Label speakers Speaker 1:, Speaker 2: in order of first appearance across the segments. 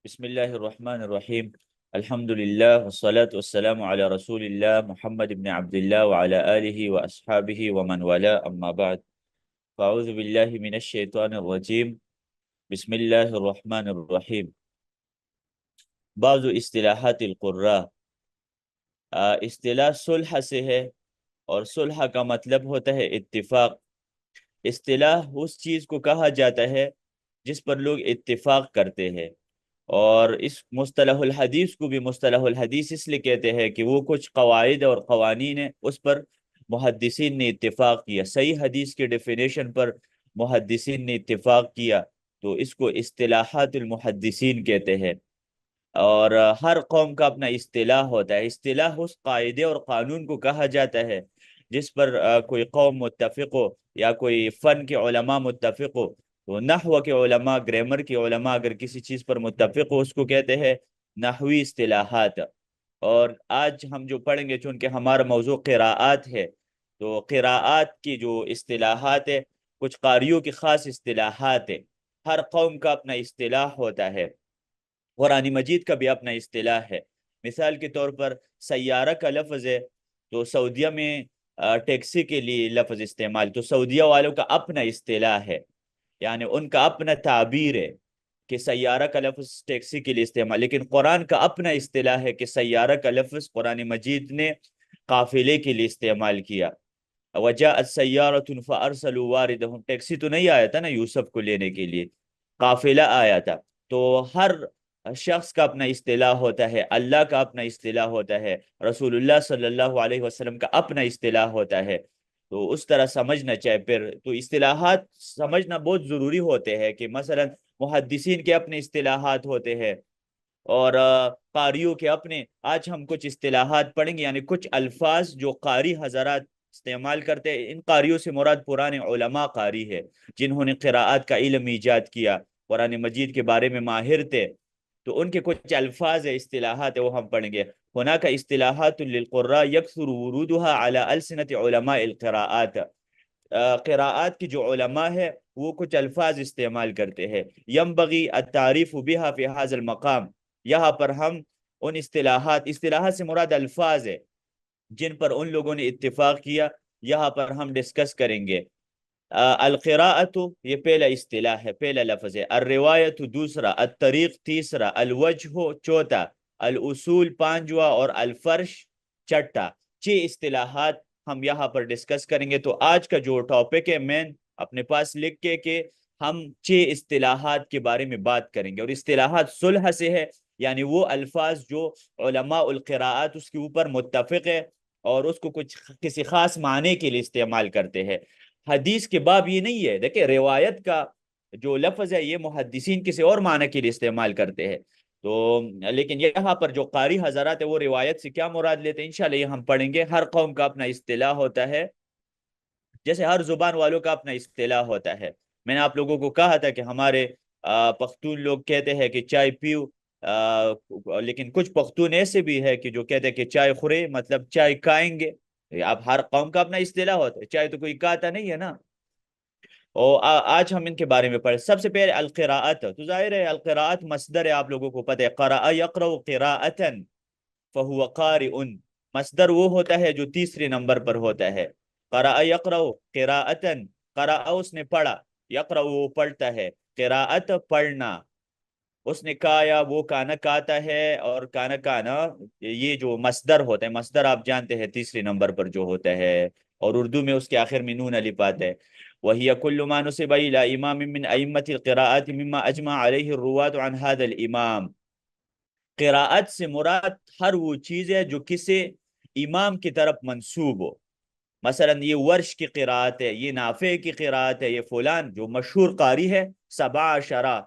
Speaker 1: بسم الله الرحمن الرحيم. الحمد لله والصلاة والسلام على رسول الله محمد بن عبد الله وعلى آله وأصحابه ومن والاه، أما بعد. فأعوذ بالله من الشيطان الرجيم. بسم الله الرحمن الرحيم. بعض اصطلاحات القراء. اصطلاح صلح سے ہے، اور صلح کا مطلب ہوتا ہے اتفاق. اصطلاح اس چیز کو کہا جاتا ہے جس پر لوگ اتفاق کرتے ہیں، اور اس مصطلح الحدیث کو بھی مصطلح الحدیث اس لیے کہتے ہیں کہ وہ کچھ قواعد اور قوانین ہیں، اس پر محدثین نے اتفاق کیا. صحیح حدیث کے ڈیفینیشن پر محدثین نے اتفاق کیا، تو اس کو اصطلاحات المحدثین کہتے ہیں. اور ہر قوم کا اپنا اصطلاح ہوتا ہے. اصطلاح اس قاعدے اور قانون کو کہا جاتا ہے جس پر کوئی قوم متفق ہو یا کوئی فن کے علماء متفق ہو. تو نحو کے علماء، گرامر کے علماء اگر کسی چیز پر متفق ہو، اس کو کہتے ہیں نحوی اصطلاحات. اور آج ہم جو پڑھیں گے، چونکہ ہمارا موضوع قراءات ہے، تو قراءات کی جو اصطلاحات ہے، کچھ قاریوں کی خاص اصطلاحات ہے. ہر قوم کا اپنا اصطلاح ہوتا ہے. قرآن مجید کا بھی اپنا اصطلاح ہے. مثال کے طور پر سیارہ کا لفظ ہے، تو سعودیہ میں ٹیکسی کے لیے لفظ استعمال، تو سعودیہ والوں کا اپنا اصطلاح ہے، یعنی ان کا اپنا تعبیر ہے کہ سیارہ کا لفظ ٹیکسی کے لیے استعمال. لیکن قرآن کا اپنا اصطلاح ہے کہ سیارہ کا لفظ قرآن مجید نے قافلے کے لیے استعمال کیا. وجاءت سیارۃ فارسلوا واردہم، ٹیکسی تو نہیں آیا تھا نا یوسف کو لینے کے لیے، قافلہ آیا تھا. تو ہر شخص کا اپنا اصطلاح ہوتا ہے، اللہ کا اپنا اصطلاح ہوتا ہے، رسول اللہ صلی اللہ علیہ وسلم کا اپنا اصطلاح ہوتا ہے. تو اس طرح سمجھنا چاہے. پھر تو اصطلاحات سمجھنا بہت ضروری ہوتے ہیں کہ مثلا محدثین کے اپنے اصطلاحات ہوتے ہیں، اور قاریوں کے اپنے. آج ہم کچھ اصطلاحات پڑھیں گے، یعنی کچھ الفاظ جو قاری حضرات استعمال کرتے ہیں. ان قاریوں سے مراد پرانے علماء قاری ہے، جنہوں نے قراءات کا علم ایجاد کیا، قرآن مجید کے بارے میں ماہر تھے. تو ان کے کچھ الفاظ ہے، اصطلاحات ہے، وہ ہم پڑھیں گے. هناك اصطلاحات للقراء يكثر ورودها على ألسنة علماء القراءات. قراءات کی جو علماء ہے وہ کچھ الفاظ استعمال کرتے ہیں. ينبغي التعریف بها في هذا المقام. یہاں پر ہم ان اصطلاحات سے مراد الفاظ ہے جن پر ان لوگوں نے اتفاق کیا، یہاں پر ہم ڈسکس کریں گے. القراءت یہ پہلا اصطلاح ہے، پہلا لفظ ہے. الروایت دوسرا، الطریق تیسرا، الوجہ چوتھا، الاصول پانچواں، اور الفرش چھٹا. 6 اصطلاحات ہم یہاں پر ڈسکس کریں گے. تو آج کا جو ٹاپک ہے مین اپنے پاس لکھ کے کہ ہم 6 اصطلاحات کے بارے میں بات کریں گے. اور اصطلاحات صلح سے ہے، یعنی وہ الفاظ جو علماء القراءات اس کے اوپر متفق ہے اور اس کو کچھ کسی خاص معنی کے لیے استعمال کرتے ہیں. حدیث کے باب یہ نہیں ہے. دیکھیں، روایت کا جو لفظ ہے یہ محدثین کسی اور معنی کے لیے استعمال کرتے ہیں. تو لیکن یہاں پر جو قاری حضرات ہے وہ روایت سے کیا مراد لیتے ہیں، انشاءاللہ یہ ہم پڑھیں گے. ہر قوم کا اپنا اصطلاح ہوتا ہے، جیسے ہر زبان والوں کا اپنا اصطلاح ہوتا ہے. میں نے آپ لوگوں کو کہا تھا کہ ہمارے پختون لوگ کہتے ہیں کہ چائے پیو، لیکن کچھ پختون ایسے بھی ہے کہ جو کہتے ہیں کہ چائے خورے، مطلب چائے کھائیں گے. اب ہر قوم کا اپنا اصطلاح ہوتا ہے، چائے تو کوئی کہتا نہیں ہے نا. اور آج ہم ان کے بارے میں پڑھیں. سب سے پہلے القراءت. تو ظاہر ہے القراءت مصدر ہے، آپ لوگوں کو پتہ ہے. قرأ یقرأ قراءة فهو قارئ. مصدر وہ ہوتا ہے جو تیسرے نمبر پر ہوتا ہے. قرأ یقرأ قراءة، قرأ اس نے پڑھا، یقرأ وہ پڑھتا ہے، قراءت پڑھنا. اس نے کہا وہ کانا کہتا ہے، اور کانا کانا یہ جو مصدر ہوتا ہے، مصدر آپ جانتے ہیں تیسرے نمبر پر جو ہوتا ہے، اور اردو میں اس کے آخر میں نون الف آتا ہے. وهي كل ما نسب الى امام من ائمه القراءات مما اجمع عليه الرواه عن هذا الامام. قراءت سے مراد ہر وہ چیز ہے جو کسی امام کی طرف منسوب ہو. مثلا یہ ورش کی قراءت ہے، یہ نافع کی قراءت ہے، یہ فلان جو مشہور قاری ہے، 17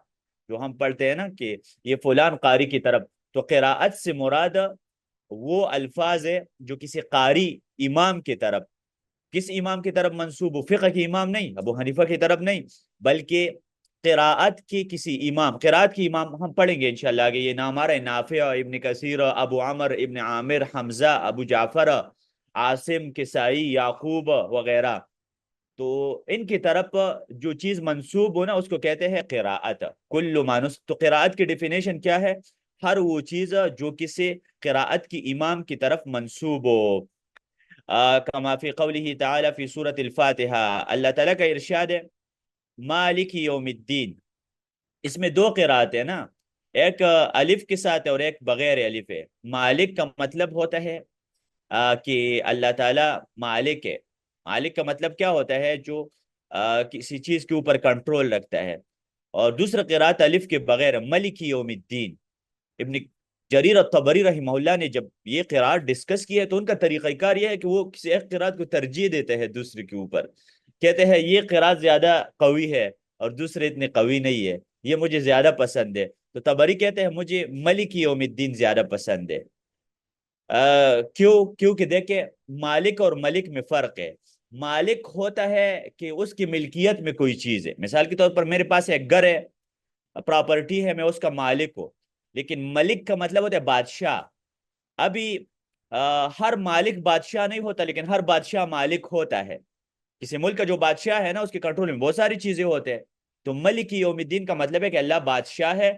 Speaker 1: جو ہم پڑھتے ہیں نا کہ یہ فلان قاری کی طرف. تو قراءت سے مراد وہ الفاظ ہے جو کسی قاری امام کی طرف. کس امام کی طرف منسوب ہو؟ فقہ کی امام نہیں، ابو حنیفہ کی طرف نہیں، بلکہ قراءت کی کسی امام. قراءت کی امام ہم پڑھیں گے انشاءاللہ آگے. یہ نام آ رہا ہے نافع، ابن کثیر، ابو عمر ابن عامر، حمزہ، ابو جعفر، عاصم، کسائی، یعقوب وغیرہ. تو ان کی طرف جو چیز منسوب ہو نا اس کو کہتے ہیں قراءت. کل مانس، تو قراءت کی ڈیفینیشن کیا ہے؟ ہر وہ چیز جو کسی قراءت کی امام کی طرف منسوب ہو. کما فی قوله تعالی فی سورۃ الفاتحہ، اللہ تعالیٰ کا ارشاد ہے مالک یوم الدین. اس میں دو قراءت ہے نا، ایک الف کے ساتھ ہے اور ایک بغیر الف ہے. مالک کا مطلب ہوتا ہے کہ اللہ تعالیٰ مالک ہے. مالک کا مطلب کیا ہوتا ہے؟ جو کسی چیز کے اوپر کنٹرول رکھتا ہے. اور دوسرا قرات الف کے بغیر ملک یوم الدین. ابن جریر الطبری رحمہ اللہ نے جب یہ قرات ڈسکس کی ہے تو ان کا طریقہ کار یہ ہے کہ وہ کسی ایک قرات کو ترجیح دیتے ہیں دوسرے کے اوپر. کہتے ہیں یہ قرات زیادہ قوی ہے اور دوسرے اتنے قوی نہیں ہے، یہ مجھے زیادہ پسند ہے. تو طبری کہتے ہیں مجھے ملک یوم الدین زیادہ پسند ہے. کیونکہ دیکھیں مالک اور ملک میں فرق ہے. مالک ہوتا ہے کہ اس کی ملکیت میں کوئی چیز ہے. مثال کے طور پر میرے پاس ایک گھر ہے، پراپرٹی ہے، میں اس کا مالک ہوں. لیکن ملک کا مطلب ہوتا ہے بادشاہ. ابھی ہر مالک بادشاہ نہیں ہوتا، لیکن ہر بادشاہ مالک ہوتا ہے. کسی ملک کا جو بادشاہ ہے نا اس کے کنٹرول میں بہت ساری چیزیں ہوتے ہیں. تو ملک یوم الدین کا مطلب ہے کہ اللہ بادشاہ ہے.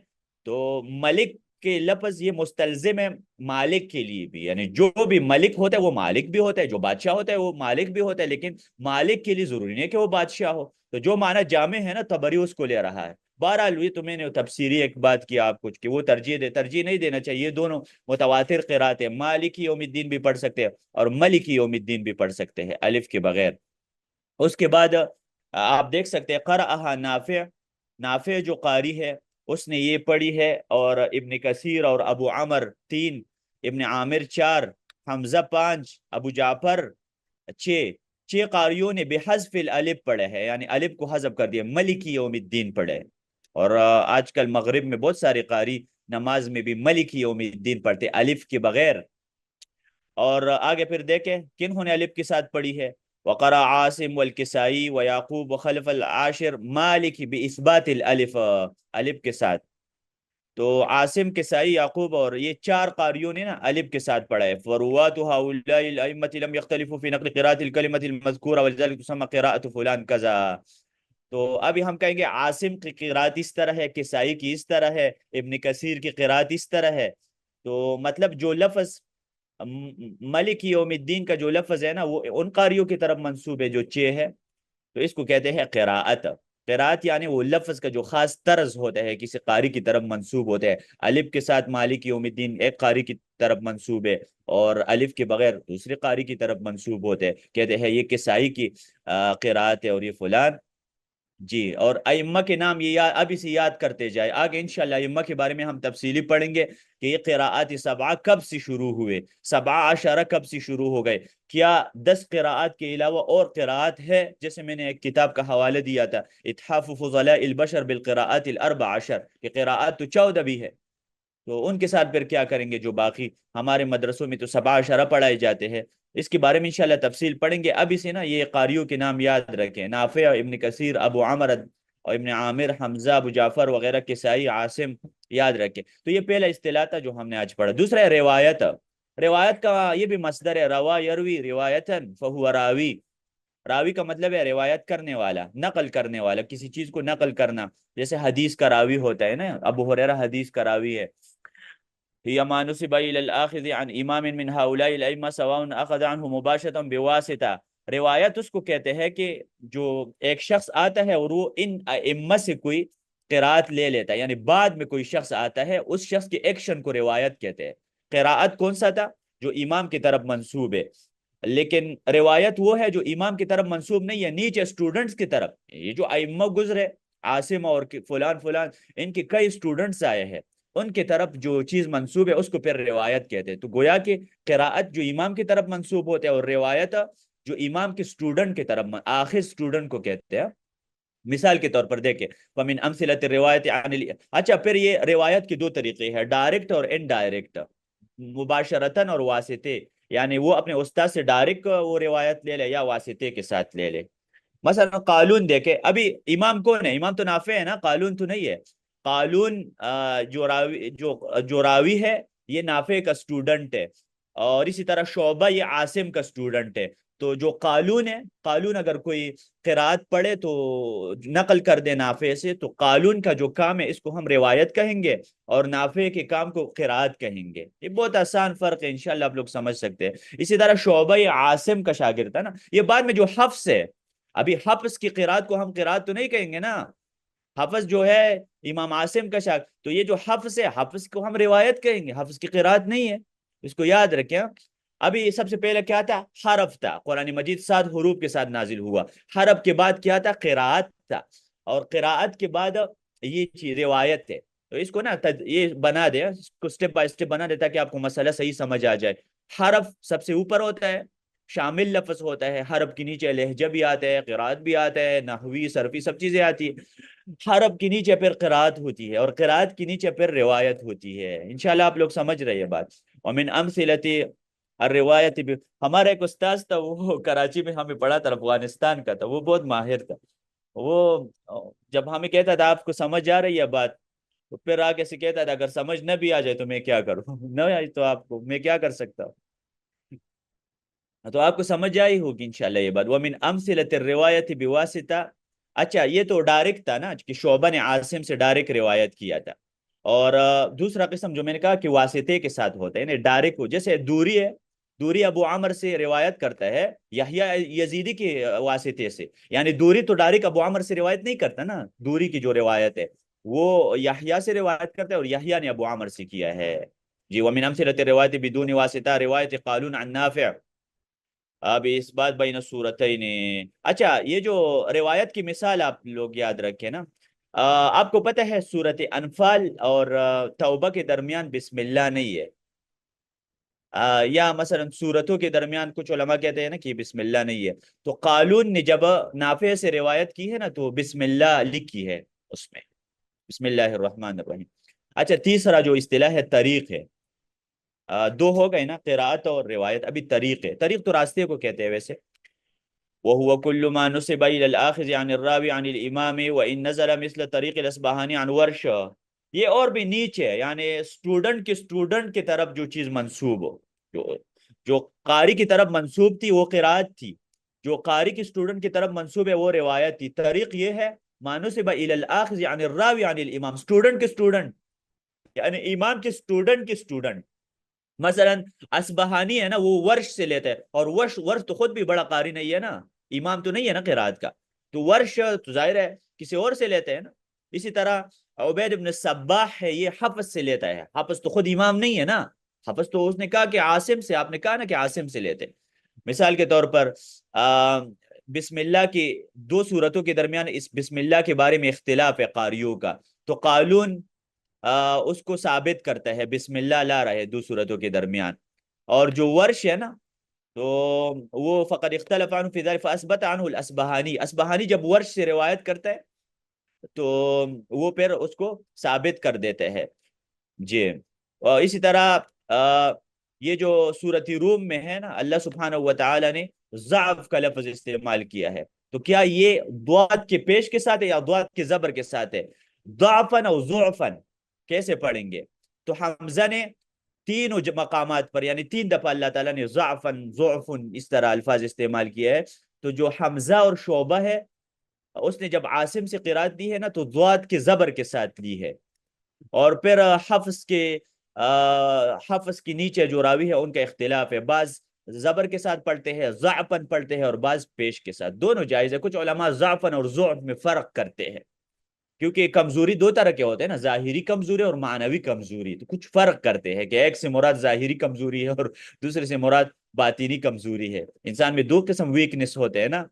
Speaker 1: تو ملک کے لفظ یہ مستلزم ہے مالک کے لیے بھی، یعنی جو بھی ملک ہوتا ہے وہ مالک بھی ہوتا ہے، جو بادشاہ ہوتا ہے وہ مالک بھی ہوتا ہے. لیکن مالک کے لیے ضروری نہیں ہے کہ وہ بادشاہ ہو. تو جو معنی جامع ہے نا طبری اس کو لے رہا ہے. بہرحال یہ تو میں نے تفسیری ایک بات کی آپ کچھ کہ وہ ترجیح نہیں دینا چاہیے. دونوں متواتر قرات ہے. مالک یوم الدین بھی پڑھ سکتے ہیں اور ملک یوم الدین بھی پڑھ سکتے ہیں الف کے بغیر. اس کے بعد آپ دیکھ سکتے ہیں قرأہا نافع. نافع جو قاری ہے اس نے یہ پڑھی ہے، اور ابن کثیر اور ابو عمر 3، ابن عامر 4، حمزہ 5، ابو جعفر 6. 6 قاریوں نے بحذف الالف پڑھے ہے، یعنی الف کو حذف کر دیا، ملکی یوم الدین پڑھے. اور آج کل مغرب میں بہت سارے قاری نماز میں بھی ملکی یوم الدین پڑھتے الف کے بغیر. اور آگے پھر دیکھیں کنہوں نے الف کے ساتھ پڑھی ہے. وقرأ عاصم والکسائی ویعقوب وخلف العاشر مالک باثبات الالف، الف کے ساتھ. تو عاصم، کسائی، یعقوب اور یہ 4 قاریوں نے نا الف کے ساتھ پڑھا ہے. فروات هؤلاء الائمة لم يختلفوا في نقل قراءة الكلمة المذكورة ولذلك تسمى قراءة فلان كذا. تو ابھی ہم کہیں گے عاصم کی قراءت اس طرح ہے، کسائی کی اس طرح ہے، ابن کثیر کی قراءت اس طرح ہے. تو مطلب جو لفظ ملک یوم الدین کا جو لفظ ہے نا وہ ان قاریوں کی طرف منسوب ہے جو 6 ہے. تو اس کو کہتے ہیں قراءت. قراءت یعنی وہ لفظ کا جو خاص طرز ہوتا ہے کسی قاری کی طرف منسوب ہوتا ہے. الف کے ساتھ مالک یوم الدین ایک قاری کی طرف منسوب ہے، اور الف کے بغیر دوسرے قاری کی طرف منسوب ہوتے ہیں. کہتے ہیں یہ کسائی کی قراءت ہے اور یہ فلان. جی، اور ائمہ کے نام یہ اب اسے یاد کرتے جائے. آگے انشاءاللہ ائمہ کے بارے میں ہم تفصیلی پڑھیں گے کہ یہ قراءات سبعہ کب سے شروع ہوئے، 17 کب سے شروع ہو گئے. کیا 10 قراءات کے علاوہ اور قراءات ہے؟ جیسے میں نے ایک کتاب کا حوالہ دیا تھا اتحاف فضلاء البشر بالقراءات ال14، کہ قراءات تو 14 بھی ہے. تو ان کے ساتھ پھر کیا کریں گے جو باقی ہمارے مدرسوں میں تو 17 پڑھائے جاتے ہیں. اس کے بارے میں انشاءاللہ تفصیل پڑھیں گے. اب اسے نا یہ قاریوں کے نام یاد رکھیں، نافع، ابن کثیر، ابو عمر اور ابن عامر، حمزہ، ابو جعفر وغیرہ، کسائی، عاصم یاد رکھیں. تو یہ پہلا اصطلاح تھا جو ہم نے آج پڑھا. دوسرا ہے روایت. روایت کا یہ بھی مصدر ہے، روا یروی روایتن فہو راوی. راوی کا مطلب ہے روایت کرنے والا، نقل کرنے والا، کسی چیز کو نقل کرنا. جیسے حدیث کا راوی ہوتا ہے نا، ابو ہریرہ حدیث کا راوی ہے. هي ما نسب إلى الآخذ عن إمام من هؤلاء الأئمة سواء أخذ عنه مباشرة بواسطة. روایت اس کو کہتے ہیں کہ جو ایک شخص آتا ہے اور وہ ان ائمہ سے کوئی قرات لے لیتا ہے، یعنی بعد میں کوئی شخص آتا ہے اس شخص کے ایکشن کو روایت کہتے ہیں. قرات کون سا تھا؟ جو امام کی طرف منسوب ہے. لیکن روایت وہ ہے جو امام کی طرف منسوب نہیں ہے، نیچے سٹوڈنٹس کی طرف. یہ جو ائمہ گزرے عاصم اور فلان فلان، ان کے کئی سٹوڈنٹس آئے ہیں، ان کی طرف جو چیز منسوب ہے اس کو پھر روایت کہتے ہیں. تو گویا کہ قراءت جو امام کی طرف منسوب ہوتے ہیں اور روایت جو امام کے سٹوڈنٹ کی طرف، آخر سٹوڈنٹ کو کہتے ہیں. مثال کے طور پر دیکھیں فمن امثلۃ الروایت عن اچھا، پھر یہ روایت کے 2 طریقے ہیں، ڈائریکٹ اور انڈائریکٹ، مباشرتاً اور واسطے. یعنی وہ اپنے استاد سے ڈائریکٹ وہ روایت لے لے یا واسطے کے ساتھ لے لے. مثلا قالون دیکھے، ابھی امام کون ہے؟ امام تو نافع ہے نا، قالون تو نہیں ہے. قالون جو راوی ہے یہ نافع کا سٹوڈنٹ ہے، اور اسی طرح شعبہ یہ عاصم کا سٹوڈنٹ ہے. تو جو قالون ہے، قالون اگر کوئی قرات پڑھے تو نقل کر دے نافع سے، تو قالون کا جو کام ہے اس کو ہم روایت کہیں گے، اور نافع کے کام کو قرات کہیں گے۔ یہ بہت آسان فرق ہے، انشاءاللہ آپ لوگ سمجھ سکتے ہیں۔ اسی طرح شعبہ عاصم کا شاگرد تھا نا، یہ بعد میں جو حفص ہے، ابھی حفص کی قرات کو ہم قرات تو نہیں کہیں گے نا، حفظ جو ہے امام عاصم کا شاگرد، تو یہ جو حفظ ہے، حفظ کو ہم روایت کہیں گے، حفظ کی قرات نہیں ہے، اس کو یاد رکھیں۔ ابھی سب سے پہلے کیا تھا؟ حرف تھا، قرآن مجید 7 حروف کے ساتھ نازل ہوا، حرف کے بعد کیا تھا؟ قراءت تھا، اور قراءت کے بعد یہ چیز روایت ہے۔ تو اس کو نا یہ بنا دے، اس کو سٹیپ بائی سٹیپ بنا دیتا کہ آپ کو مسئلہ صحیح سمجھ آ جائے۔ حرف سب سے اوپر ہوتا ہے، شامل لفظ ہوتا ہے، حرف کے نیچے لہجہ بھی آتا ہے، قراءت بھی آتا ہے، نحوی صرفی سب چیزیں آتی ہیں۔ حرف کے نیچے پھر قراءت ہوتی ہے، اور قراءت کے نیچے پھر روایت ہوتی ہے۔ انشاءاللہ آپ لوگ سمجھ رہے ہیں بات۔ ومن امثلتی الروایت بھی، ہمارا ایک استاذ تھا، وہ کراچی میں ہمیں پڑھا تھا، افغانستان کا تھا، وہ بہت ماہر تھا۔ وہ جب ہمیں کہتا تھا آپ کو سمجھ آ رہی ہے بات، تو پھر آگے سے کہتا تھا اگر سمجھ نہ بھی آ جائے تو میں کیا کروں، نہ آئی تو آپ کو میں کیا کر سکتا ہوں؟ تو آپ کو سمجھ آئی ہوگی انشاءاللہ یہ بات۔ وَمِنْ أَمْثِلَةِ الرِّوَایَةِ بِوَاسِطَةٍ، اچھا یہ تو ڈائریکٹ تھا نا کہ شعبہ نے عاصم سے ڈائریکٹ روایت کیا تھا، اور دوسرا قسم جو میں نے کہا کہ واسطے کے ساتھ ہوتا ہے، یعنی ڈائریکٹ ہو، جیسے دوری ہے، دوری ابو عمر سے روایت کرتا ہے یحییٰ یزیدی کے واسطے سے، یعنی دوری تو ڈائریکٹ ابو عمر سے روایت نہیں کرتا نا، دوری کی جو روایت ہے وہ یحییٰ سے روایت کرتا ہے، اور یحییٰ نے ابو عمر سے کیا ہے جی۔ وَمِنْ أَمْثِلَةِ الرِّوَایَةِ بِدُونِ وَاسِطَةٍ روایت قالون عن نافع، اب اس بات بین صورتین۔ اچھا یہ جو روایت کی مثال آپ لوگ یاد رکھیں نا، آپ کو پتہ ہے سورت انفال اور توبہ کے درمیان بسم اللہ نہیں ہے، یا مثلا سورتوں کے درمیان کچھ علماء کہتے ہیں نا کہ بسم اللہ نہیں ہے، تو قالون نے جب نافع سے روایت کی ہے نا تو بسم اللہ لکھی ہے اس میں، بسم اللہ الرحمن الرحیم۔ اچھا تیسرا جو اصطلاح ہے طریق ہے، دو ہو گئے نا، قراءت اور روایت، ابھی طریق ہے، طریق تو راستے کو کہتے ہیں ویسے۔ وهو كل ما نسب الى الاخذ عن الراوي عن الامام وان نزل مثل طريق الاصبهاني عن ورش، یہ اور بھی نیچے ہے، یعنی سٹوڈنٹ کی طرف جو چیز منسوب ہو، جو قاری کی طرف منسوب تھی وہ قراءت تھی، جو قاری کی سٹوڈنٹ کی طرف منسوب ہے وہ روایت تھی۔ طریق یہ ہے ما نسب الى الاخذ عن الراوي عن الامام، سٹوڈنٹ کی سٹوڈنٹ، یعنی امام کے سٹوڈنٹ کی سٹوڈنٹ۔ مثلا اسبہانی ہے نا، وہ ورش سے لیتا ہے، اور ورش تو خود بھی بڑا قاری نہیں ہے نا، امام تو نہیں ہے نا قرات کا، تو ورش تو ظاہر ہے کسی اور سے لیتے ہیں نا۔ اسی طرح عبید ابن صباح ہے، یہ حفظ سے لیتا ہے، حفظ تو خود امام نہیں ہے نا، حفظ تو اس نے کہا کہ عاصم سے، آپ نے کہا نا کہ عاصم سے لیتے۔ مثال کے طور پر بسم اللہ کی دو صورتوں کے درمیان اس بسم اللہ کے بارے میں اختلاف ہے قاریوں کا، تو قالون اس کو ثابت کرتا ہے، بسم اللہ لا رہے دو صورتوں کے درمیان، اور جو ورش ہے نا تو وہ فقد اختلف عنہ فی ذلک فاثبت عنہ الاسبہانی، اسبہانی جب ورش سے روایت کرتا ہے تو وہ پھر اس کو ثابت کر دیتے ہیں جی۔ اور اسی طرح یہ جو سورۃ روم میں ہے نا، اللہ سبحانہ وتعالی نے ضعف کا لفظ استعمال کیا ہے، تو کیا یہ ضاد کے پیش کے ساتھ ہے یا ضاد کے زبر کے ساتھ ہے؟ ضعفن او ضعفن کیسے پڑھیں گے؟ تو حمزہ نے تینوں مقامات پر، یعنی 3 دفعہ اللہ تعالیٰ نے ضعفن ضعفن اس طرح الفاظ استعمال کیا ہے، تو جو حمزہ اور شعبہ ہے اس نے جب عاصم سے قرات دی ہے نا تو ضاد کے زبر کے ساتھ لی ہے، اور پھر حفظ کے نیچے جو راوی ہے ان کا اختلاف ہے، بعض زبر کے ساتھ پڑھتے ہیں، ضعفن پڑھتے ہیں، اور بعض پیش کے ساتھ، دونوں جائز ہے۔ کچھ علماء ضعفن اور ضعف میں فرق کرتے ہیں، کیونکہ کمزوری 2 طرح کے ہوتے ہیں نا، ظاہری کمزوری اور معنوی کمزوری، تو کچھ فرق کرتے ہیں کہ ایک سے مراد ظاہری کمزوری ہے اور دوسرے سے مراد باطنی کمزوری ہے۔ انسان میں 2 قسم ویکنس ہوتے ہیں نا،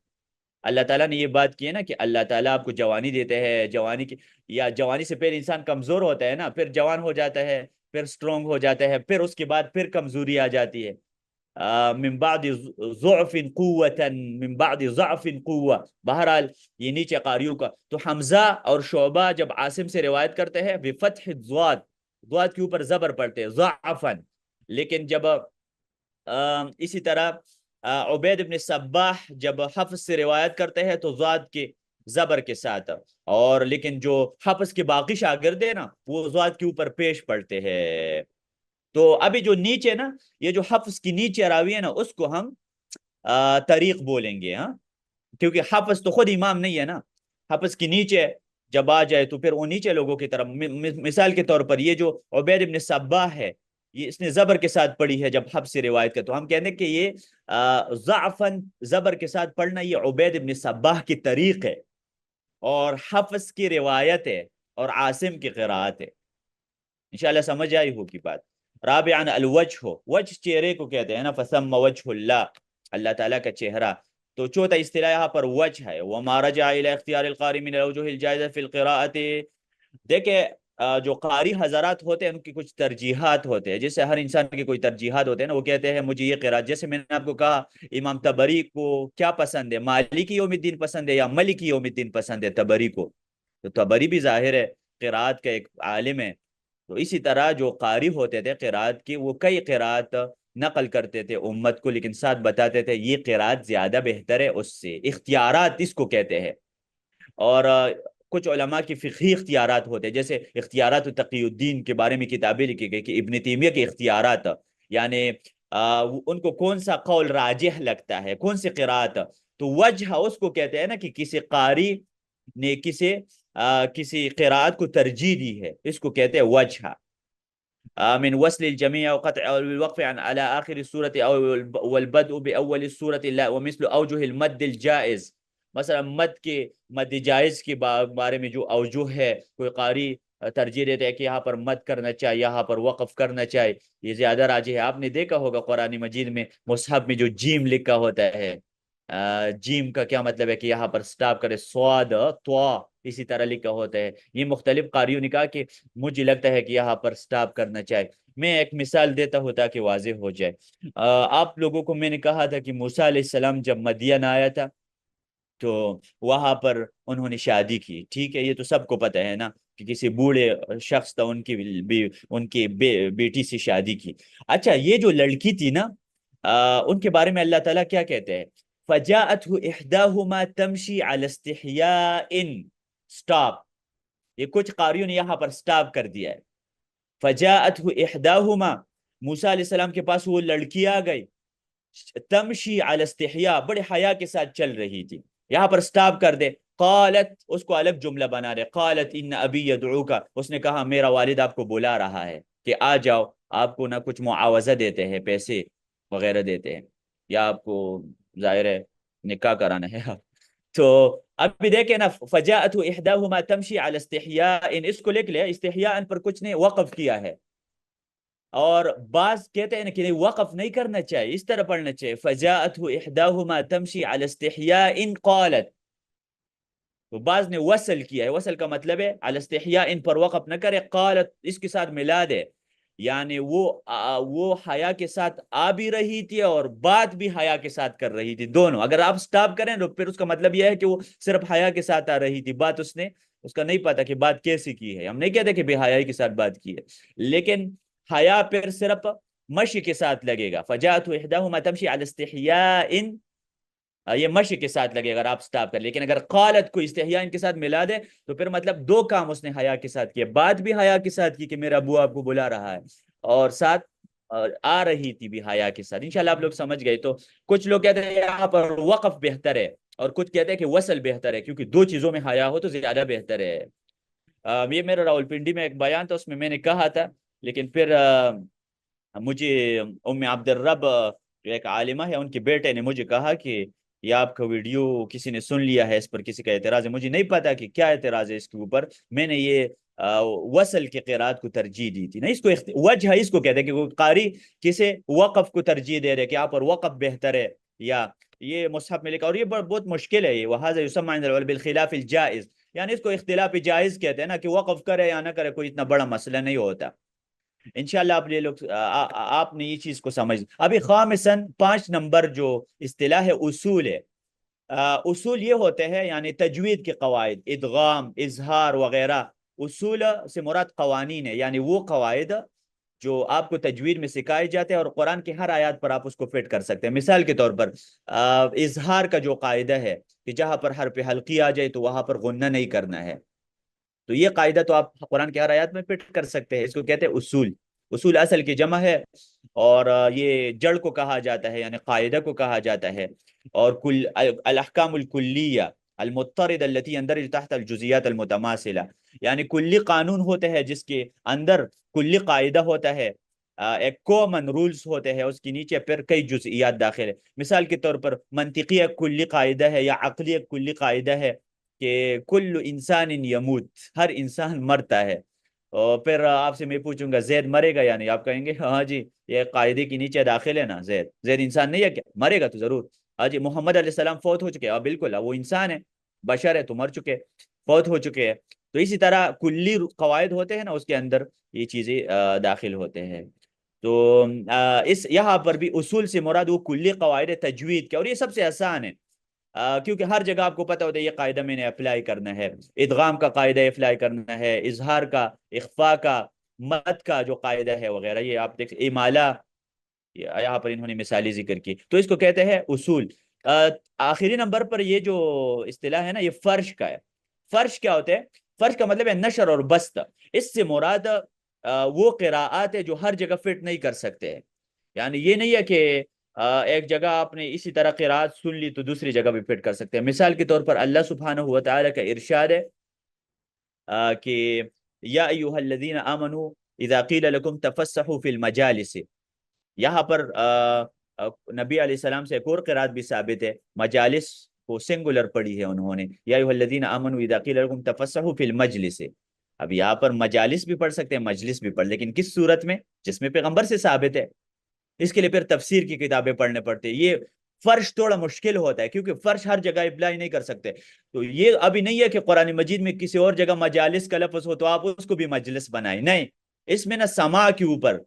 Speaker 1: اللہ تعالیٰ نے یہ بات کی ہے نا کہ اللہ تعالیٰ آپ کو جوانی دیتے ہیں، جوانی کی یا جوانی سے پہلے انسان کمزور ہوتا ہے نا، پھر جوان ہو جاتا ہے، پھر سٹرونگ ہو جاتا ہے، پھر اس کے بعد پھر کمزوری آ جاتی ہے، من بعد ضعف قوة من بعد ضعف قوة، بہرحال یہ نیچے قاریوں کا۔ تو حمزہ اور شعبہ جب عاصم سے روایت کرتے ہیں بفتح الضاد، ضاد کے اوپر زبر پڑھتے ہیں ضعفن، لیکن جب اسی طرح عبید ابن صباح جب حفظ سے روایت کرتے ہیں تو ضاد کے زبر کے ساتھ، اور لیکن جو حفظ کے باقی شاگرد ہیں نا وہ ضاد کے اوپر پیش پڑھتے ہیں۔ تو ابھی جو نیچے نا، یہ جو حفظ کی نیچے راوی ہے نا اس کو ہم طریق بولیں گے. ہاں، کیونکہ حفظ تو خود امام نہیں ہے نا، حفظ کی نیچے جب آ جائے تو پھر وہ نیچے لوگوں کی طرف. مثال کے طور پر یہ جو عبید ابن صباح ہے، یہ اس نے زبر کے ساتھ پڑھی ہے جب حفظ سے روایت کا، تو ہم کہتے ہیں کہ یہ ضعفاً زبر کے ساتھ پڑھنا یہ عبید ابن صباح کی طریق ہے، اور حفظ کی روایت ہے، اور عاصم کی قراءت ہے. انشاءاللہ سمجھ آئی ہوگی بات. رابعاً الوجہ، وجہ چہرے کو کہتے ہیں نا، فثم وجہ اللہ، اللہ تعالیٰ کا چہرہ. تو چوتھا اصطلاح یہاں پر وجہ ہے. وما رجع الى اختیار القاری من الوجوہ الجائزہ فی القراءۃ. دیکھیں جو قاری حضرات ہوتے ہیں ان کی کچھ ترجیحات ہوتے ہیں، جیسے ہر انسان کی کوئی ترجیحات ہوتے ہیں نا، وہ کہتے ہیں مجھے یہ قراءت، جیسے میں نے آپ کو کہا امام تبری کو کیا پسند ہے، مالکی یوم الدین پسند ہے یا ملکی یوم الدین پسند ہے تبری کو. تو تبری بھی ظاہر ہے قراءت کا ایک عالم ہے. تو اسی طرح جو قاری ہوتے تھے قراءت کی، وہ کئی قراءت نقل کرتے تھے امت کو، لیکن ساتھ بتاتے تھے یہ قراءت زیادہ بہتر ہے اس سے. اختیارات اس کو کہتے ہیں. اور کچھ علماء کی فقہی اختیارات ہوتے ہیں، جیسے اختیارات تقی الدین کے بارے میں کتابیں لکھی گئی کہ ابن تیمیہ کے اختیارات، یعنی ان کو کون سا قول راجح لگتا ہے، کون سی قراءت. تو وجہ اس کو کہتے ہیں نا کہ کسی قاری نے کسی قراءت کو ترجیح دی ہے، اس کو کہتے ہیں وجہ. من وصل الجميع وقطع أو الوقف عن على آخر السورة أو والبدء بأول السورة لا ومثل أوجه المد الجائز. مثلا مد جائز کے بارے میں جو اوجہ ہے، کوئی قاری ترجیح دیتے ہیں کہ یہاں پر مد کرنا چاہیے، یہاں پر وقف کرنا چاہیے، یہ زیادہ راجح ہے. آپ نے دیکھا ہوگا قرآن مجید میں مصحف میں جو جیم لکھا ہوتا ہے، جیم کا کیا مطلب ہے کہ یہاں پر سٹاپ کرے، سواد طوا اسی طرح لکھا ہوتا ہے. یہ مختلف قاریوں نے کہا کہ مجھے لگتا ہے کہ یہاں پر سٹاپ کرنا چاہیے. میں ایک مثال دیتا ہوں تاکہ واضح ہو جائے. آپ لوگوں کو میں نے کہا تھا کہ موسیٰ علیہ السلام جب مدین آیا تھا تو وہاں پر انہوں نے شادی کی. ٹھیک ہے، یہ تو سب کو پتہ ہے نا کہ کسی بوڑھے شخص تھا، ان کی بیٹی سے شادی کی. اچھا، یہ جو لڑکی تھی نا، ان کے بارے میں اللہ تعالیٰ کیا کہتے ہیں؟ فَجَاءَتْهُ إِحْدَاهُمَا تَمْشِي عَلَى اسْتِحْيَاءٍ. سٹاپ، یہ کچھ قاریوں نے یہاں پر سٹاپ کر دیا ہے. فَجَاءَتْهُ إِحْدَاهُمَا، موسیٰ علیہ السلام کے پاس وہ لڑکی آ گئی، تمشی علی استحیاء، بڑے حیا کے ساتھ چل رہی تھی. یہاں پر سٹاپ کر دے. قالت، اس کو الگ جملہ بنا دے. قالت ان ابی یدعوک، اس نے کہا میرا والد آپ کو بلا رہا ہے کہ آ جاؤ، آپ کو نہ کچھ معاوضہ دیتے ہیں، پیسے وغیرہ دیتے ہیں، یا آپ کو ظاہر ہے نکاح کرانا ہے. تو اب بھی دیکھیں نا، فجاءت احداہما تمشی علی استحیاء، اس کو لکھ لے، استحیاء پر کچھ نے وقف کیا ہے. اور بعض کہتے ہیں کہ وقف نہیں کرنا چاہیے، اس طرح پڑھنا چاہیے فَجَاءَتْهُ إِحْدَاهُمَا تَمْشِي عَلَى اسْتِحْيَاءٍ قَالَتْ. تو بعض نے وصل کیا ہے، وصل کا مطلب ہے عَلَى اسْتِحْيَاءٍ پر وقف نہ کرے، قالت اس کے ساتھ ملا دے، یعنی وہ حیا کے ساتھ آ بھی رہی تھی اور بات بھی حیا کے ساتھ کر رہی تھی، دونوں. اگر آپ سٹاپ کریں تو پھر اس کا مطلب یہ ہے کہ وہ صرف حیا کے ساتھ آ رہی تھی، بات اس کا نہیں پتا کہ بات کیسی کی ہے. ہم نہیں کہتے کہ بے حیائی کے ساتھ بات کی ہے، لیکن حیا پھر صرف مشی کے ساتھ لگے گا. فجاءت احداهما تمشي على استحياء، یہ مشی کے ساتھ لگے گا اگر آپ سٹاپ کر. لیکن اگر قالت کو استحیاء کے ساتھ ملا دے تو پھر مطلب دو کام اس نے حیا کے ساتھ کیے، بات بھی حیا کے ساتھ کی کہ میرا ابو آپ کو بلا رہا ہے، اور ساتھ آ رہی تھی بھی حیا کے ساتھ. انشاءاللہ آپ لوگ سمجھ گئے. تو کچھ لوگ کہتے ہیں یہاں پر وقف بہتر ہے، اور کچھ کہتے ہیں کہ وصل بہتر ہے، کیونکہ دو چیزوں میں حیا ہو تو زیادہ بہتر ہے. یہ میرا راولپنڈی میں ایک بیان تھا، اس میں نے کہا تھا، لیکن پھر مجھے ام عبد الرب جو ایک عالمہ ہے، ان کے بیٹے نے مجھے کہا کہ یہ آپ کا ویڈیو کسی نے سن لیا ہے، اس پر کسی کا اعتراض ہے. مجھے نہیں پتا کہ کیا اعتراض ہے اس کے اوپر. میں نے یہ وصل کے قرات کو ترجیح دی تھی نا. اس کو وجہ اس کو کہتے ہیں کہ وہ قاری کسے وقف کو ترجیح دے رہے کہ آپ پر وقف بہتر ہے، یا یہ مصحف میں لکھا. اور یہ بہت مشکل ہے، یہ وَهَذَا يُسَمَّى عِندَ الْعُلَمَاء بِالْخِلَافِ الْجَائِزِ، یعنی اس کو اختلاف جائز کہتے ہیں نا، کہ وقف کرے یا نہ کرے کوئی اتنا بڑا مسئلہ نہیں ہوتا. انشاءاللہ آپ لوگ آپ نے یہ چیز کو سمجھ. ابھی خامساً 5 نمبر جو اصطلاح ہے اصول ہے. اصول یہ ہوتے ہیں یعنی تجوید کے قواعد، ادغام، اظہار وغیرہ. اصول سے مراد قوانین ہے، یعنی وہ قواعد جو آپ کو تجوید میں سکھائے جاتے ہیں اور قرآن کی ہر آیات پر آپ اس کو فٹ کر سکتے ہیں. مثال کے طور پر اظہار کا جو قاعدہ ہے کہ جہاں پر حرف حلقی آ جائے تو وہاں پر غنہ نہیں کرنا ہے، تو یہ قاعدہ تو آپ قرآن کی ہر آیات میں فٹ کر سکتے ہیں. اس کو کہتے ہیں اصول. اصول اصل کی جمع ہے اور یہ جڑ کو کہا جاتا ہے، یعنی قاعدہ کو کہا جاتا ہے. اور الاحکام الکلیہ المضطرد التي يندرج تحت الجزئیات المتماثلہ، یعنی کلی قانون ہوتے ہیں جس کے اندر کلی قاعدہ ہوتا ہے، ایک کومن رولز ہوتے ہیں، اس کے نیچے پھر کئی جزئیات داخل ہے. مثال کے طور پر منطقی ایک کلی قاعدہ ہے یا عقلی ایک کلی قاعدہ ہے کہ کل انسان یموت، ہر انسان مرتا ہے. اور پھر آپ سے میں پوچھوں گا زید مرے گا یا نہیں، آپ کہیں گے ہاں جی یہ قاعدے کے نیچے داخل ہے نا، زید انسان نہیں ہے کیا، مرے گا تو ضرور. ہاں جی محمد علیہ السلام فوت ہو چکے، بالکل وہ انسان ہے، بشر ہے تو مر چکے، فوت ہو چکے ہیں. تو اسی طرح کلی قواعد ہوتے ہیں نا، اس کے اندر یہ چیزیں داخل ہوتے ہیں. تو اس یہاں پر بھی اصول سے مراد وہ کلی قواعد تجوید کے، اور یہ سب سے آسان ہے کیونکہ ہر جگہ آپ کو پتہ ہوتا ہے یہ قاعدہ میں نے اپلائی کرنا ہے، ادغام کا قاعدہ اپلائی کرنا ہے، اظہار کا، اخفاء کا، مد کا جو قاعدہ ہے وغیرہ، یہ آپ دیکھ امالہ، یہاں پر انہوں نے مثالی ذکر کی، تو اس کو کہتے ہیں اصول. آخری نمبر پر یہ جو اصطلاح ہے نا، یہ فرش کا ہے. فرش کیا ہوتا ہے؟ فرش کا مطلب ہے نشر اور بست. اس سے مراد وہ قراءات ہے جو ہر جگہ فٹ نہیں کر سکتے، یعنی یہ نہیں ہے کہ ایک جگہ آپ نے اسی طرح قراءت سن لی تو دوسری جگہ بھی فٹ کر سکتے ہیں. مثال کے طور پر اللہ سبحانہ و تعالی کا ارشاد ہے کہ یا ایھا الذین آمنوا اذا قیل لکم تفسحوا فی المجالس. یہاں پر نبی علیہ السلام سے ایک اور قرات بھی ثابت ہے، مجالس کو سنگولر پڑھی ہے انہوں نے، یا ایھا الذین آمنوا اذا قیل لکم تفسحوا فی المجلس. اب یہاں پر مجالس بھی پڑھ سکتے ہیں، مجلس بھی پڑھ، لیکن کس صورت میں؟ جس میں پیغمبر سے ثابت ہے. اس کے لیے پھر تفسیر کی کتابیں پڑھنے پڑتے ہیں. یہ فرش تھوڑا مشکل ہوتا ہے کیونکہ فرش ہر جگہ اپلائی نہیں کر سکتے. تو یہ ابھی نہیں ہے کہ قرآن مجید میں کسی اور جگہ مجالس کا لفظ ہو تو آپ اس کو بھی مجلس بنائیں، نہیں. اس میں نا سما کے اوپر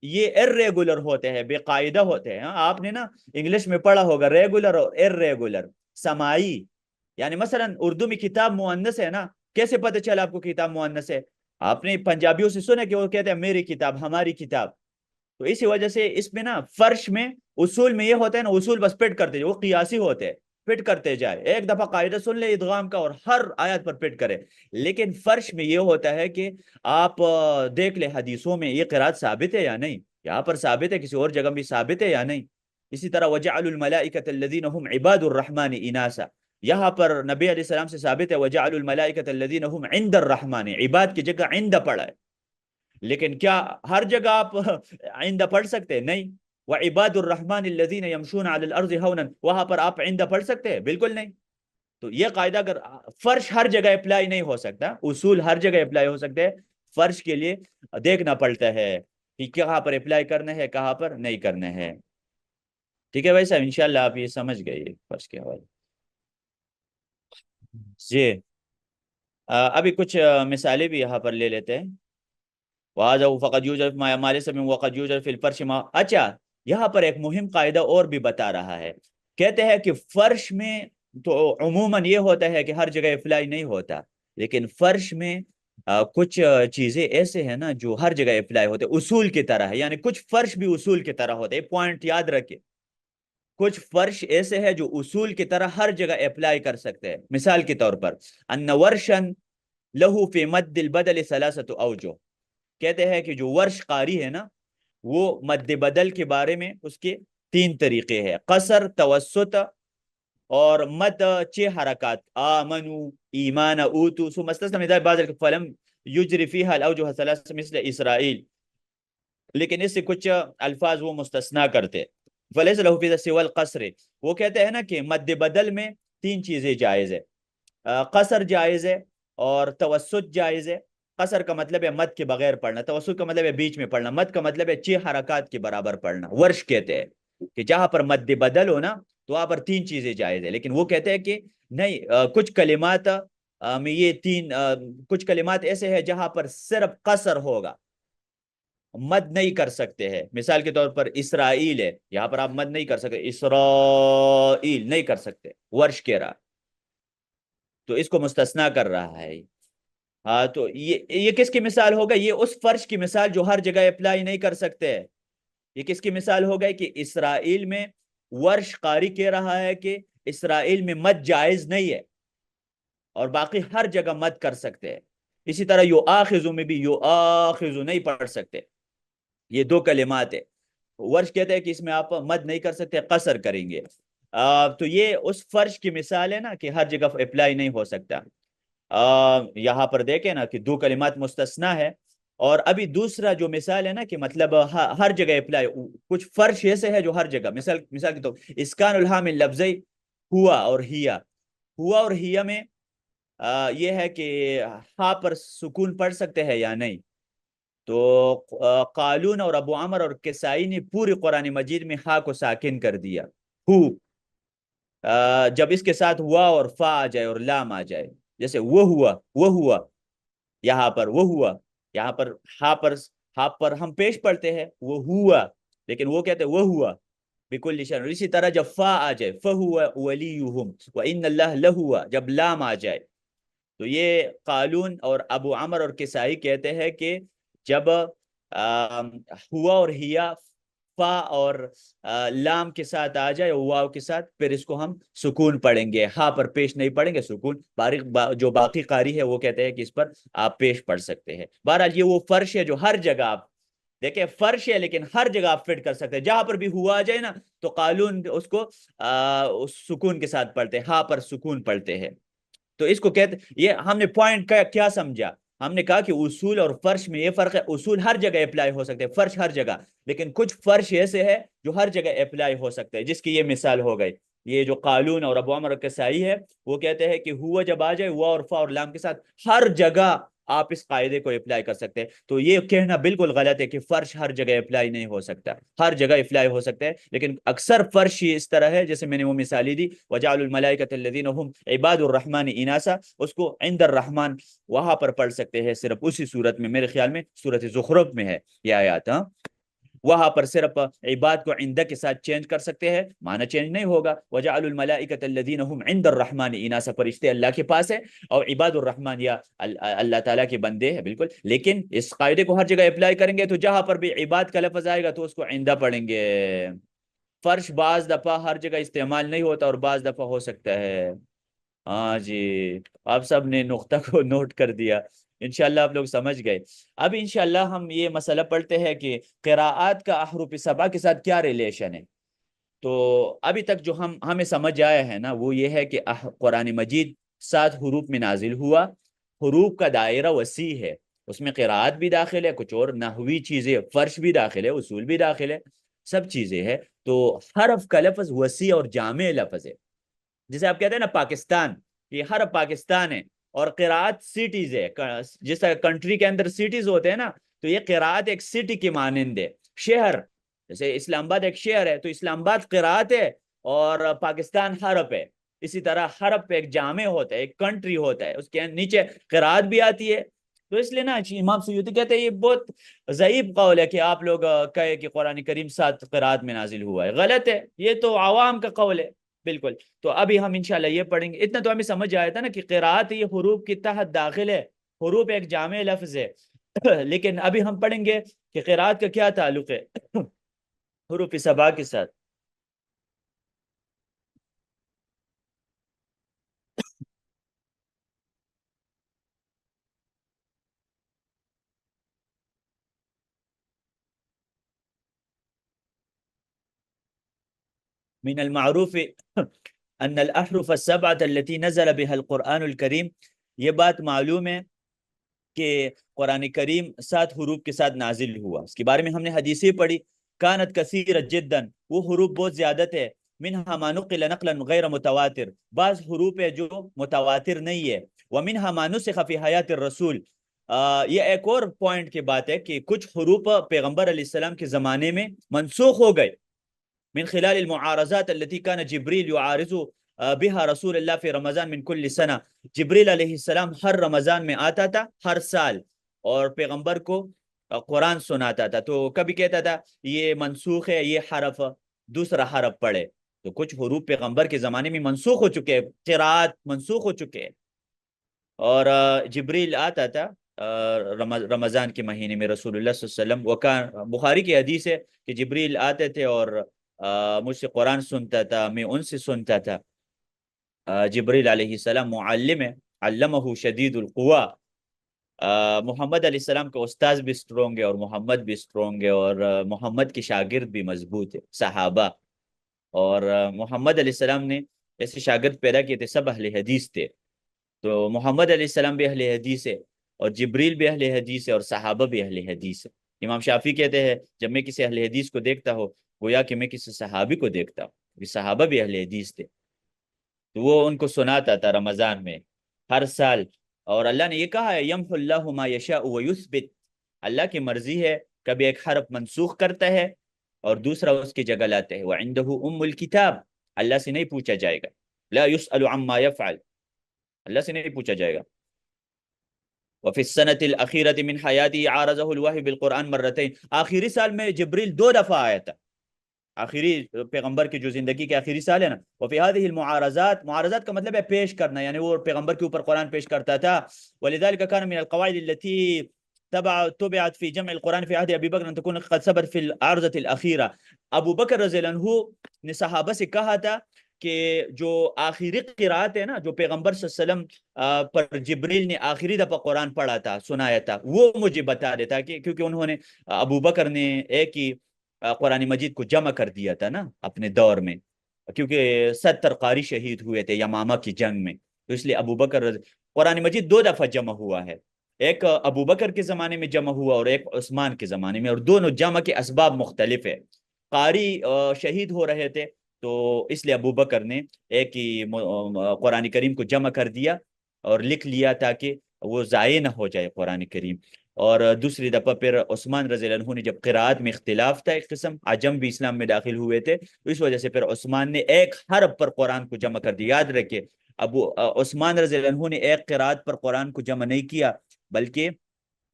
Speaker 1: یہ ارریگولر ہوتے ہیں، بے قاعدہ ہوتے ہیں. آپ نے نا انگلش میں پڑھا ہوگا ریگولر اور ارریگولر، سمائی. یعنی مثلا اردو میں کتاب مؤنث ہے نا، کیسے پتہ چلا آپ کو کتاب مؤنث ہے؟ آپ نے پنجابیوں سے سنا کہ وہ کہتے ہیں میری کتاب، ہماری کتاب. تو اسی وجہ سے اس میں نا فرش میں اصول میں یہ ہوتا ہے نا، اصول بس پٹ کرتے جائے، وہ قیاسی ہوتے ہیں، پٹ کرتے جائے. ایک دفعہ قاعدہ سن لے ادغام کا اور ہر آیت پر پٹ کرے. لیکن فرش میں یہ ہوتا ہے کہ آپ دیکھ لیں حدیثوں میں یہ قرات ثابت ہے یا نہیں، یہاں پر ثابت ہے، کسی اور جگہ بھی ثابت ہے یا نہیں. اسی طرح وجعلوا الملائکۃ الذین هم عباد الرحمن اناسا، یہاں پر نبی علیہ السلام سے ثابت ہے وجعلوا الملائکۃ الذین هم عند الرحمن، عباد کی جگہ عند پڑھا ہے. لیکن کیا ہر جگہ آپ آئندہ پڑھ سکتے ہیں؟ نہیں. وعباد الرحمن الذین یمشون علی الارض ہونا، وہاں پر آپ آئندہ پڑھ سکتے ہیں؟ بالکل نہیں. تو یہ قاعدہ اگر فرش ہر جگہ اپلائی نہیں ہو سکتا، اصول ہر جگہ اپلائی ہو سکتے ہیں، فرش کے لیے دیکھنا پڑتا ہے کہ کہاں پر اپلائی کرنا ہے کہاں پر نہیں کرنا ہے. ٹھیک ہے بھائی صاحب، انشاءاللہ آپ یہ سمجھ گئے فرش کے حوالے جی. ابھی کچھ مثالیں بھی یہاں پر لے لیتے ہیں. وَهَذَا فَقَدْ يُوجَدُ مَا لَيْسَ مِنْهُ وَقَدْ يُوجَدُ فِي الْفَرْشِ مَا. اچھا یہاں پر ایک مہم قاعدہ اور بھی بتا رہا ہے. کہتے ہیں کہ فرش میں تو عموماً یہ ہوتا ہے کہ ہر جگہ اپلائی نہیں ہوتا، لیکن فرش میں کچھ چیزیں ایسے ہیں نا جو ہر جگہ اپلائی ہوتے، اصول کی طرح ہے. یعنی کچھ فرش بھی اصول کی طرح ہوتے، پوائنٹ یاد رکھے. کچھ فرش ایسے ہیں جو اصول کی طرح ہر جگہ اپلائی کر سکتے ہیں. مثال کے طور پر ان ورشن لہو فی مد البدل ثلاثۃ اوجہ، کہتے ہیں کہ جو ورش قاری ہے نا وہ مد بدل کے بارے میں اس کے 3 طریقے ہیں، قصر، توسط اور مد 6 حرکات. آمنو، ایمان، اوتو، ثم استثنى من ذلك بعض فلم یجری فیہا الاوجہ ثلاث مثل اسرائیل. لیکن اس سے کچھ الفاظ وہ مستثنا کرتے. فلیس لہ فی سوى القصر، وہ کہتے ہیں نا کہ مد بدل میں 3 چیزیں جائز ہے، قصر جائز ہے اور توسط جائز ہے. قصر کا مطلب ہے مد کے بغیر پڑھنا، توسط کا مطلب ہے بیچ میں پڑھنا، مد کا مطلب ہے 6 حرکات کے برابر پڑھنا. ورش کہتے ہیں کہ جہاں پر مد بدل ہو نا تو وہاں پر 3 چیزیں جائز ہے. لیکن وہ کہتے ہیں کہ نہیں، کچھ کلمات میں یہ 3 کچھ کلمات ایسے ہیں جہاں پر صرف قصر ہوگا، مد نہیں کر سکتے ہیں. مثال کے طور پر اسرائیل ہے، یہاں پر آپ مد نہیں کر سکتے، اسرائیل نہیں کر سکتے، ورش کہہ رہا، تو اس کو مستثنا کر رہا ہے. ہاں تو یہ کس کی مثال ہوگا؟ یہ اس فرش کی مثال جو ہر جگہ اپلائی نہیں کر سکتے. یہ کس کی مثال ہوگا کہ اسرائیل میں ورش قاری کہہ رہا ہے کہ اسرائیل میں مد جائز نہیں ہے اور باقی ہر جگہ مد کر سکتے ہیں. اسی طرح یو آخذو میں بھی یو آخذو نہیں پڑھ سکتے. یہ دو کلمات ہے. ورش کہتے ہیں کہ اس میں آپ مد نہیں کر سکتے، قصر کریں گے. تو یہ اس فرش کی مثال ہے نا کہ ہر جگہ اپلائی نہیں ہو سکتا. یہاں پر دیکھیں نا کہ دو کلمات مستثنا ہے. اور ابھی دوسرا جو مثال ہے نا کہ مطلب ہر جگہ اپلائی، کچھ فرش ایسے ہے جو ہر جگہ، مثال کے طور اسکان الہا من لفظی ہوا اور ہیا. ہوا اور ہیا میں یہ ہے کہ ہاں پر سکون پڑھ سکتے ہیں یا نہیں. تو قالون اور ابو عمر اور کسائی نے پوری قرآن مجید میں ہا کو ساکن کر دیا. ہو جب اس کے ساتھ ہوا اور فا آ جائے اور لام آ جائے، جیسے وہ ہوا یہاں پر وہ ہوا، یہاں پر ہا پر ہم پیش پڑھتے ہیں وہ ہوا، لیکن وہ کہتے ہیں وہ ہوا بكل شان. اور اسی طرح جب فا آ جائے فهو وليهم وان اللہ لہوا، جب لام آ جائے. تو یہ قالون اور ابو عمر اور کسائی کہتے ہیں کہ جب ہوا اور ہیا فا اور لام کے ساتھ آ جائے واو کے ساتھ، پھر اس کو ہم سکون پڑھیں گے، ہا پر پیش نہیں پڑھیں گے سکون. جو باقی قاری ہے وہ کہتے ہیں کہ اس پر آپ پیش پڑھ سکتے ہیں. بہرحال یہ وہ فرش ہے جو ہر جگہ آپ دیکھیں فرش ہے، لیکن ہر جگہ آپ فٹ کر سکتے ہیں. جہاں پر بھی ہوا آ جائے نا تو قالون اس کو سکون کے ساتھ پڑھتے ہیں، ہا پر سکون پڑھتے ہیں. تو اس کو کہتے، یہ ہم نے پوائنٹ کیا سمجھا؟ ہم نے کہا کہ اصول اور فرش میں یہ فرق ہے. اصول ہر جگہ اپلائی ہو سکتے ہیں، فرش ہر جگہ، لیکن کچھ فرش ایسے ہے جو ہر جگہ اپلائی ہو سکتے ہیں، جس کی یہ مثال ہو گئی. یہ جو قالون اور ابو عمر کسائی ہے وہ کہتے ہیں کہ ہوا جب آ جائے ہوا اور فا اور لام کے ساتھ ہر جگہ آپ اس قاعدے کو اپلائی کر سکتے ہیں. تو یہ کہنا بالکل غلط ہے کہ فرش ہر جگہ اپلائی نہیں ہو سکتا، ہر جگہ اپلائی ہو سکتا ہے. لیکن اکثر فرش اس طرح ہے، جیسے میں نے وہ مثالی دی وجعلوا الملائکۃ الذین هم عباد الرحمن اناسا، اس کو عند الرحمن وہاں پر پڑھ سکتے ہیں صرف اسی صورت میں. میرے خیال میں صورت زخرف میں ہے یہ آیات. وہاں پر صرف عباد کو عندہ کے ساتھ چینج کر سکتے ہیں، معنی چینج نہیں ہوگا. وجعلوا الملائکۃ الذین هم عند الرحمن اناسا، فرشتے اللہ کے پاس ہے، اور عباد الرحمن یا اللہ تعالیٰ کے بندے ہیں بالکل. لیکن اس قاعدے کو ہر جگہ اپلائی کریں گے تو جہاں پر بھی عباد کا لفظ آئے گا تو اس کو عندہ پڑھیں گے. فرش بعض دفعہ ہر جگہ استعمال نہیں ہوتا اور بعض دفعہ ہو سکتا ہے. ہاں جی، آپ سب نے نقطہ کو نوٹ کر دیا، انشاءاللہ آپ لوگ سمجھ گئے. اب انشاءاللہ ہم یہ مسئلہ پڑھتے ہیں کہ قراءات کا احرف سبا کے ساتھ کیا ریلیشن ہے. تو ابھی تک جو ہمیں سمجھ آیا ہے نا وہ یہ ہے کہ قرآن مجید 7 حروف میں نازل ہوا. حروف کا دائرہ وسیع ہے، اس میں قراءات بھی داخل ہے، کچھ اور نحوی چیزیں، فرش بھی داخل ہے، اصول بھی داخل ہے، سب چیزیں ہیں. تو حرف کا لفظ وسیع اور جامع لفظ ہے. جسے آپ کہتے ہیں نا پاکستان، یہ حرف پاکستان ہے. اور قراءت سٹیز ہے، جس طرح کنٹری کے اندر سٹیز ہوتے ہیں نا، تو یہ قراءت ایک سٹی کی مانند ہے. شہر جیسے اسلام آباد ایک شہر ہے تو اسلام آباد قراءت ہے اور پاکستان حرف ہے. اسی طرح حرف ایک جامع ہوتا ہے، ایک کنٹری ہوتا ہے، اس کے نیچے قراءت بھی آتی ہے. تو اس لیے نا امام سیوطی کہتے ہیں یہ بہت ضعیف قول ہے کہ آپ لوگ کہے کہ قرآن کریم 7 قراءت میں نازل ہوا ہے. غلط ہے، یہ تو عوام کا قول ہے بالکل. تو ابھی ہم انشاءاللہ یہ پڑھیں گے. اتنا تو ہمیں سمجھ آیا تھا نا کہ قراءت یہ حروف کے تحت داخل ہے، حروف ایک جامع لفظ ہے. لیکن ابھی ہم پڑھیں گے کہ قراءت کا کیا تعلق ہے حروف سبا کے ساتھ. من المعروف ان الاحرف السبعة التي نزل بها القرآن الكريم، یہ بات معلوم ہے کہ قرآن کریم 7 حروف کے ساتھ نازل ہوا. اس کے بارے میں ہم نے حدیثیں پڑھی. کانت کثیرۃ جدا، وہ حروف بہت زیادہ تھے. منها ما نقل نقلا غیر متواتر، بعض حروف ہے جو متواتر نہیں ہے. ومنها ما نسخ فی حیات الرسول، یہ ایک اور پوائنٹ کی بات ہے کہ کچھ حروف پیغمبر علیہ السلام کے زمانے میں منسوخ ہو گئے. من خلال المعارضات التي كان جبريل يعارض بها رسول اللہ فی رمضان من کل سنہ. جبریل علیہ السلام ہر رمضان میں آتا تھا ہر سال اور پیغمبر کو قرآن سناتا تھا. تو کبھی کہتا تھا یہ منسوخ ہے، یہ حرف دوسرا حرف پڑھے. تو کچھ حروف پیغمبر کے زمانے میں منسوخ ہو چکے ہیں، قراءات منسوخ ہو چکے ہیں. اور جبریل آتا تھا رمضان کے مہینے میں رسول اللہ صلی اللہ علیہ وسلم. بخاری کی حدیث ہے کہ جبریل آتے تھے اور مجھ سے قرآن سنتا تھا، میں ان سے سنتا تھا. جبریل علیہ السلام معلم ہے، علمہ شدید القوا، محمد علیہ السلام کا استاذ بھی اسٹرونگ ہے، اور محمد بھی اسٹرونگ ہے، اور محمد کے شاگرد بھی مضبوط ہے، صحابہ۔ اور محمد علیہ السلام نے ایسے شاگرد پیدا کیے تھے، سب اہل حدیث تھے۔ تو محمد علیہ السلام بھی اہل حدیث ہے، اور جبریل بھی اہل حدیث ہے، اور صحابہ بھی اہل حدیث ہے۔ امام شافعی کہتے ہیں جب میں کسی اہل حدیث کو دیکھتا ہوں گویا کہ میں کسی صحابی کو دیکھتا ہوں، یہ صحابہ بھی اہل حدیث تھے۔ تو وہ ان کو سناتا تھا رمضان میں ہر سال۔ اور اللہ نے یہ کہا ہے یمحو اللہ ما یشاء ویثبت، اللہ کی مرضی ہے، کبھی ایک حرف منسوخ کرتا ہے اور دوسرا اس کی جگہ لاتا ہے۔ وعنده الکتاب، اللہ سے نہیں پوچھا جائے گا، لا يسأل عما يفعل، اللہ سے نہیں پوچھا جائے گا۔ وفي السنة الأخيرة من حياته عارضه الوحي بالقرآن مرتين، آخری سال میں جبریل 2 دفعہ آیا تھا، آخری پیغمبر کی جو زندگی کے آخری سال ہے نا۔ وفي هذه المعارضات، معارضات کا مطلب ہے پیش کرنا، یعنی وہ پیغمبر کے اوپر قرآن پیش کرتا تھا۔ ولذلك كان من القواعد التي تبعت في جمع القرآن في عهد ابی بکر ان تكون قد ثبت في العارضة الأخيرة۔ ابو بکر رضی اللہ عنہ نے صحابہ سے کہا تھا کہ جو آخری قرات ہے نا، جو پیغمبر صلی اللہ علیہ وسلم پر جبریل نے آخری دفعہ قرآن پڑھا تھا، سنایا تھا، وہ مجھے بتا دیتا کہ کیونکہ انہوں نے ابو بکر نے ایک ہی قرآن مجید کو جمع کر دیا تھا نا اپنے دور میں، کیونکہ 70 قاری شہید ہوئے تھے یمامہ کی جنگ میں، تو اس لیے ابو بکر قرآن مجید 2 دفعہ جمع ہوا ہے، ایک ابو بکر کے زمانے میں جمع ہوا اور ایک عثمان کے زمانے میں، اور دونوں جمع کے اسباب مختلف ہے۔ قاری شہید ہو رہے تھے تو اس لیے ابو بکر نے ایک ہی قرآن کریم کو جمع کر دیا اور لکھ لیا تاکہ وہ ضائع نہ ہو جائے قرآن کریم۔ اور دوسری دفعہ پھر عثمان رضی اللہ عنہ نے جب قرآت میں اختلاف تھا، ایک قسم عجم بھی اسلام میں داخل ہوئے تھے، تو اس وجہ سے پھر عثمان نے ایک حرف پر قرآن کو جمع کر دیا۔ یاد رکھے عثمان رضی اللہ عنہ نے ایک قرآت پر قرآن کو جمع نہیں کیا بلکہ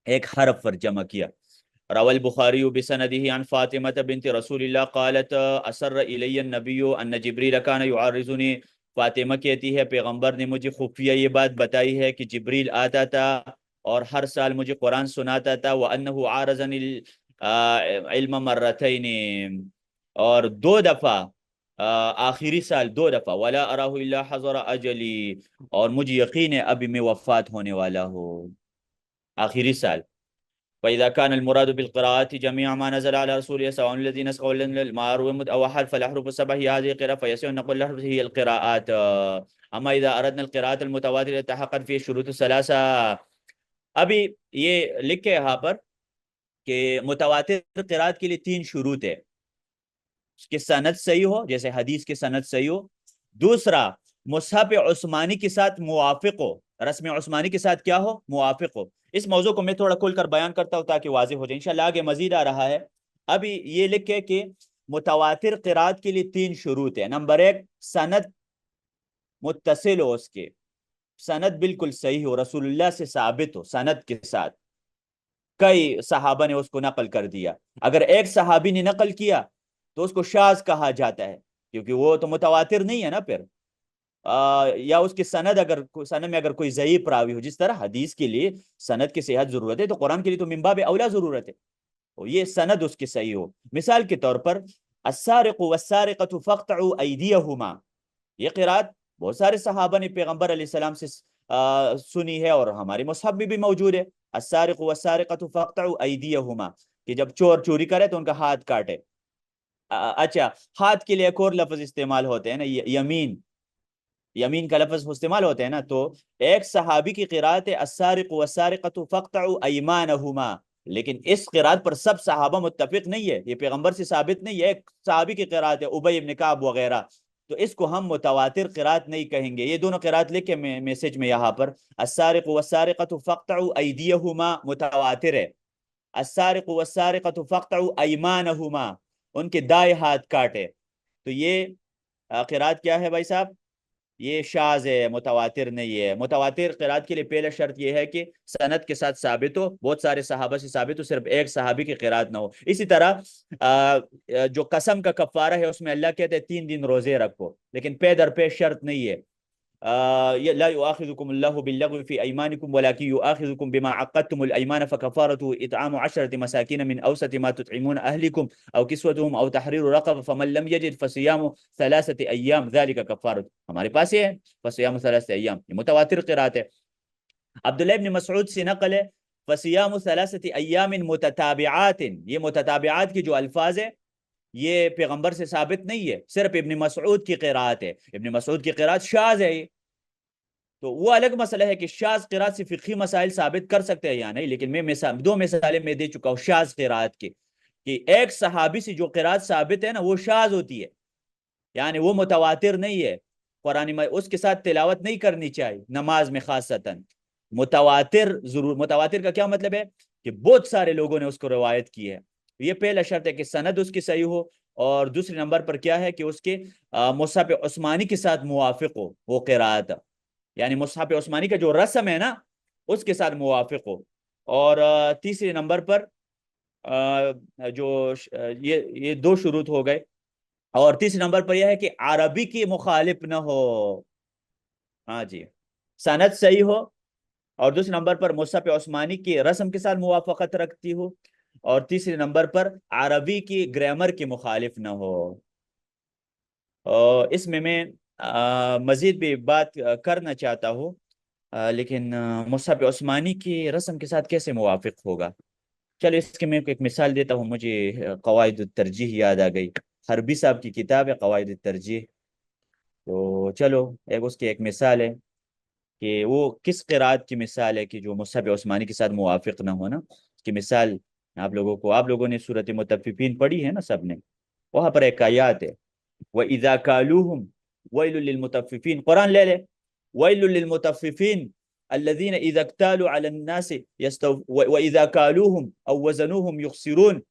Speaker 1: ایک حرف پر جمع کیا۔ روى البخاري بسنده عن فاطمة بنت رسول الله قالت أسر إلي النبي أن جبريل كان يعارضني، فاطمہ کہتی ہے پیغمبر نے مجھے خفیہ یہ بات بتائی ہے کہ جبریل آتا تھا اور ہر سال مجھے قرآن سناتا تھا، وأنه عارضني العلم مرتين، اور 2 دفعہ آخری سال 2 دفعہ، ولا أراه إلا حضر أجلي، اور مجھے یقین ہے ابھی میں وفات ہونے والا ہوں، آخری سال۔ وإذا كان المراد بالقراءات جميع ما نزل على رسوله سواء الذين نسخوا المعروف أو حرف الأحرف السبع هي هذه القراءة فيسير أن نقول الأحرف هي القراءات. أما إذا أردنا القراءات المتواترة تحقق في الشروط الثلاثة، ابھی یہ لکھے یہاں پر کہ متواتر قراءت کے لیے 3 شروط ہے، اس کی سند صحیح ہو، جیسے حدیث کی سند صحیح ہو، دوسرا مصحف عثمانی کے ساتھ موافق ہو، رسم عثمانی کے ساتھ کیا ہو، موافق ہو۔ اس موضوع کو میں تھوڑا کھول کر بیان کرتا ہوں تاکہ واضح ہو جائے، انشاءاللہ آگے مزید آ رہا ہے۔ ابھی یہ لکھے کہ متواتر قرات کے لیے 3 شروط ہے۔ نمبر 1، سند متصل ہو، اس کے سند بالکل صحیح ہو، رسول اللہ سے ثابت ہو، سند کے ساتھ کئی صحابہ نے اس کو نقل کر دیا۔ اگر ایک صحابی نے نقل کیا تو اس کو شاذ کہا جاتا ہے، کیونکہ وہ تو متواتر نہیں ہے نا پھر۔ یا اس کی سند میں اگر کوئی ضعیف راوی ہو، جس طرح حدیث کے لیے سند کی صحت ضرورت ہے تو قرآن کے لیے تو من باب اولا ضرورت ہے، یہ سند اس کی صحیح ہو۔ مثال کے طور پر السارق والسارقة فاقطعوا ایدیہما، یہ قرات بہت سارے صحابہ نے پیغمبر علیہ السلام سے سنی ہے اور ہمارے مصحف میں بھی موجود ہے، السارق والسارقة فاقطعوا ایدیہما، کہ جب چور چوری کرے تو ان کا ہاتھ کاٹے۔ اچھا، ہاتھ کے لیے ایک اور لفظ استعمال ہوتے ہیں نا، یمین کا لفظ استعمال ہوتے ہیں نا، تو ایک صحابی کی قرات ہے السارق والسارقة فاقطعوا ایمانہما، لیکن اس قرات پر سب صحابہ متفق نہیں ہے، یہ پیغمبر سے ثابت نہیں ہے، ایک صحابی کی قرات ہے ابی بن کعب وغیرہ، تو اس کو ہم متواتر قرات نہیں کہیں گے۔ یہ دونوں قرات لکھ کے میسج میں یہاں پر السارق والسارقة فاقطعوا ایدیہما متواتر ہے، السارق والسارقة فاقطعوا ایمانہما، ان کے دائیں ہاتھ کاٹے، تو یہ قرات کیا ہے بھائی صاحب؟ یہ شاذ ہے، متواتر نہیں ہے۔ متواتر قرات کے لیے پہلا شرط یہ ہے کہ سند کے ساتھ ثابت ہو، بہت سارے صحابہ سے ثابت ہو، صرف ایک صحابی کی قرات نہ ہو۔ اسی طرح جو قسم کا کفارہ ہے اس میں اللہ کہتے ہیں 3 دن روزے رکھو، لیکن پے در پے شرط نہیں ہے۔ لا يؤاخذكم الله باللغو في ايمانكم ولكن يؤاخذكم بما عقدتم الايمان فكفارته اطعام 10 مساكين من اوسط ما تطعمون اهلكم او كسوتهم او تحرير رقبه فمن لم يجد فصيام 3 ايام ذلك كفارة، ہمارے پاس یہ ہے فصيام 3 ايام، یہ متواتر قرات ہے۔ عبداللہ ابن مسعود سے نقل ہے فَصِيَامُ ثَلَاثَةِ أَيَّامٍ مُتَتَابِعَاتٍ، یہ متتابعات کی جو الفاظ ہے یہ پیغمبر سے ثابت نہیں ہے، صرف ابن مسعود کی قرات ہے، ابن مسعود کی قرات شاذ ہے، تو وہ الگ مسئلہ ہے کہ شاذ قرات سے فقہی مسائل ثابت کر سکتے ہیں یا نہیں، لیکن میں دو مثالیں میں دے چکا ہوں شاذ قرات کی، کہ ایک صحابی سے جو قرات ثابت ہے نا وہ شاذ ہوتی ہے، یعنی وہ متواتر نہیں ہے، قرآن میں اس کے ساتھ تلاوت نہیں کرنی چاہیے نماز میں خاصتاً، متواتر ضرور، متواتر کا کیا مطلب ہے کہ بہت سارے لوگوں نے اس کو روایت کی ہے، یہ پہلا شرط ہے کہ سند اس کی صحیح ہو، اور دوسرے نمبر پر کیا ہے کہ اس کے مصحف عثمانی کے ساتھ موافق ہو وہ قرات، یعنی مصحف عثمانی کا جو رسم ہے نا اس کے ساتھ موافق ہو، اور تیسرے نمبر پر جو یہ دو شروط ہو گئے، اور تیسرے نمبر پر یہ ہے کہ عربی کی مخالف نہ ہو، ہاں جی، سند صحیح ہو، اور دوسرے نمبر پر مصحف عثمانی کی رسم کے ساتھ موافقت رکھتی ہو، اور تیسرے نمبر پر عربی کی گرامر کی مخالف نہ ہو۔ اس میں مزید بھی بات کرنا چاہتا ہوں، لیکن مصحف عثمانی کی رسم کے ساتھ کیسے موافق ہوگا؟ چلو اس کے میں ایک مثال دیتا ہوں، مجھے قواعد الترجیح یاد آ گئی، حربی صاحب کی کتاب ہے قواعد الترجیح، تو چلو اس کی ایک مثال ہے کہ وہ کس قرات کی مثال ہے کہ جو مصحف عثمانی کے ساتھ موافق نہ ہونا، اس کی مثال آپ لوگوں نے سورۃ مطففین پڑھی ہے نا سب نے، وہاں پر ایک آیات ہے وَإِذَا كَالُوهُمْ وَيْلٌ لِّلْمُطَفِّفِينَ، قرآن لے لے، وَيْلٌ لِّلْمُطَفِّفِينَ الَّذِينَ إِذَا اكْتَالُوا عَلَى النَّاسِ وَإِذَا كَالُوهُمْ أَوْ وَزَنُوهُمْ يُخْسِرُونَ،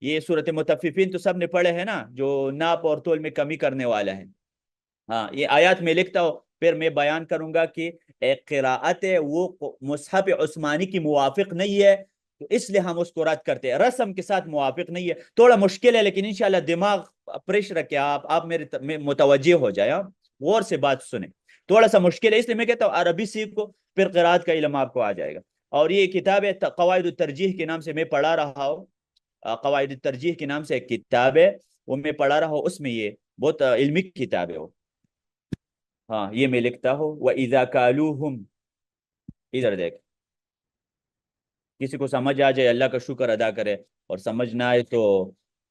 Speaker 1: یہ سورۃ مطففین تو سب نے پڑھے ہیں نا، جو ناپ اور تول میں کمی کرنے والا ہے، ہاں یہ آیات میں لکھتا ہوں، پھر میں بیان کروں گا کہ ایک قراءت ہے وہ مصحف عثمانی کی موافق نہیں ہے، تو اس لیے ہم اس کو رد کرتے ہیں، رسم کے ساتھ موافق نہیں ہے، تھوڑا مشکل ہے لیکن انشاءاللہ دماغ فریش رکھے، آپ میرے متوجہ ہو جائے، غور سے بات سنیں، تھوڑا سا مشکل ہے، اس لیے میں کہتا ہوں عربی سیکھو، پھر قرات کا علم آپ کو آ جائے گا، اور یہ کتاب ہے قواعد الترجیح کے نام سے میں پڑھا رہا ہوں، قواعد الترجیح کے نام سے ایک کتاب ہے وہ میں پڑھا رہا ہوں، اس میں یہ بہت علمی کتاب ہے وہ، ہاں یہ میں لکھتا ہوں وَإِذَا كَالُوهُمْ، ادھر دیکھ، کسی کو سمجھ آ جائے اللہ کا شکر ادا کرے، اور سمجھ نہ آئے تو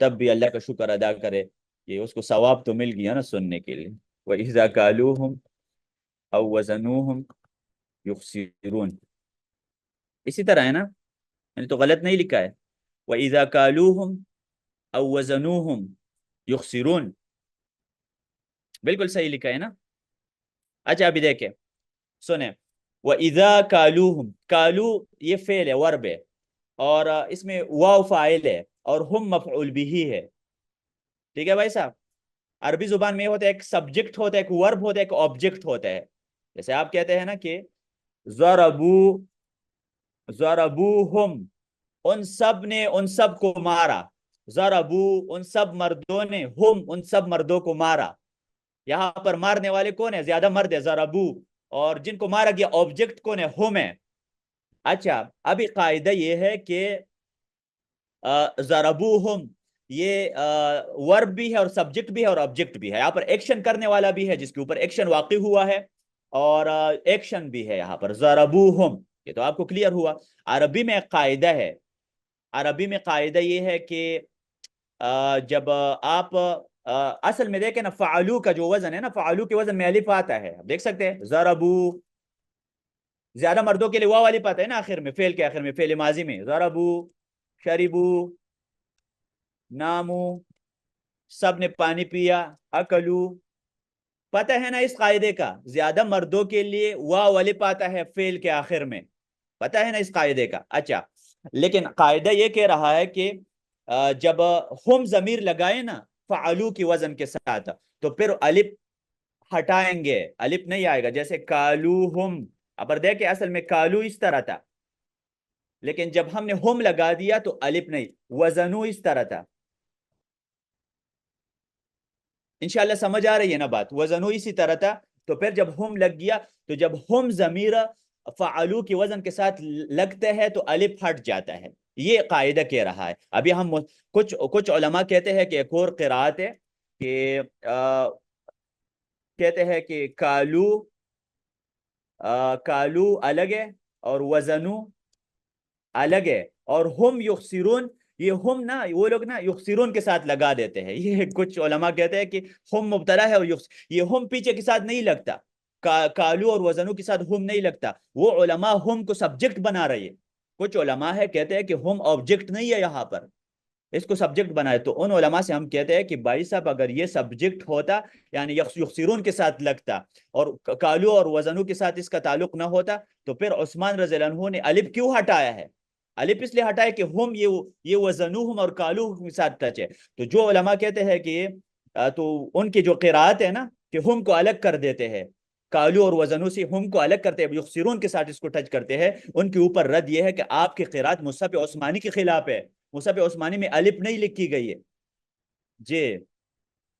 Speaker 1: تب بھی اللہ کا شکر ادا کرے، یہ اس کو ثواب تو مل گیا نا سننے کے لیے، وَإِذَا كَالُوهُمْ أَوْ وَزَنُوهُمْ يُخْسِرُونَ، اسی طرح ہے نا، میں نے تو غلط نہیں لکھا ہے، وَإِذَا كَالُوهُمْ أَوْ وَزَنُوهُمْ يُخْسِرُونَ، بالکل صحیح لکھا ہے نا۔ اچھا ابھی دیکھیں سنیں، وَإِذَا كَالُوهُمْ، کالو یہ فعل ہے، ورب ہے، اور اس میں واو فاعل ہے، اور ہم مفعول بھی ہے، ٹھیک ہے بھائی صاحب، عربی زبان میں ہوتا ہے ایک سبجیکٹ ہوتا ہے، ایک ورب ہوتا ہے، ایک آبجیکٹ ہوتا ہے، جیسے آپ کہتے ہیں نا کہ ضربوہم، ان سب نے ان سب کو مارا، ضربو ان سب مردوں نے، ہم ان سب مردوں کو مارا، یہاں پر مارنے والے کون ہے؟ زیادہ مرد ہے ضربو، اور جن کو مارا گیا آبجیکٹ کون ہے؟ ہم ہے۔ اچھا ابھی قاعدہ یہ ہے کہ ضربوہم یہ ورب بھی ہے، اور سبجیکٹ بھی ہے، اور آبجیکٹ بھی ہے، یہاں پر ایکشن کرنے والا بھی ہے جس کے اوپر ایکشن واقع ہوا ہے، اور ایکشن بھی ہے یہاں پر ضربوہم، یہ تو آپ کو کلیئر ہوا۔ عربی میں ایک قاعدہ ہے، عربی میں قاعدہ یہ ہے کہ جب آپ اصل میں دیکھیں نا، فعلو کا جو وزن ہے نا، فعلو کے وزن میں الف آتا ہے، دیکھ سکتے ہیں، ضربو، زیادہ مردوں کے لیے واو الف آتا ہے نا آخر میں، فعل کے آخر میں، فعل ماضی میں، ضربو، شربو، نامو، سب نے پانی پیا، اکلو، پتہ ہے نا اس قاعدے کا، زیادہ مردوں کے لیے واو الف آتا ہے فعل کے آخر میں، پتہ ہے نا اس قاعدے کا۔ اچھا لیکن قاعدہ یہ کہہ رہا ہے کہ جب ہم ضمیر لگائے نا فعلو کی وزن کے ساتھ، تو پھر الف ہٹائیں گے، الف نہیں آئے گا، جیسے کالو ہم، اب دیکھیں اصل میں کالو اس طرح تھا، لیکن جب ہم نے ہم لگا دیا تو الف نہیں، وزنو اس طرح تھا، انشاءاللہ سمجھ آ رہی ہے نا بات، وزنو اسی طرح تھا، تو پھر جب ہم لگ گیا، تو جب ہم ضمیر فعلو کی وزن کے ساتھ لگتے ہیں تو الف ہٹ جاتا ہے، یہ قاعدہ کہہ رہا ہے۔ ابھی ہم کچھ علماء کہتے ہیں کہ ایک اور قرات ہے کہ کہتے ہیں کہ کالو کالو الگ ہے اور وزنو الگ ہے، اور ہم یخسرون، یہ ہم نا وہ لوگ نا یخسرون کے ساتھ لگا دیتے ہیں، یہ کچھ علماء کہتے ہیں کہ ہم مبتدا ہے اور یہ ہم پیچھے کے ساتھ نہیں لگتا، کالو اور وزنو کے ساتھ ہم نہیں لگتا، وہ علماء ہم کو سبجیکٹ بنا رہی ہے، کچھ علماء ہے کہتے ہیں کہ ہم آبجیکٹ نہیں ہے یہاں پر، اس کو سبجیکٹ بنائے، تو ان علماء سے ہم کہتے ہیں کہ بھائی صاحب اگر یہ سبجیکٹ ہوتا یعنی یخسرون کے ساتھ لگتا اور کالو اور وزنو کے ساتھ اس کا تعلق نہ ہوتا، تو پھر عثمان رضی اللہ عنہ نے الف کیوں ہٹایا ہے؟ الف اس لیے ہٹایا کہ ہم یہ وزنوہم اور کالوہم کے ساتھ ٹچ ہے، تو جو علماء کہتے ہیں کہ تو ان کی جو قراءت ہے نا کہ ہم کو الگ کر دیتے ہیں، کالو اور وزنو سے ہم کو الگ کرتے ہیں، یخسرون کے ساتھ اس کو ٹچ کرتے ہیں، ان کے اوپر رد یہ ہے کہ آپ کی قراءت مصحف عثمانی کے خلاف ہے، مصحف عثمانی میں الف نہیں لکھی گئی ہے جی،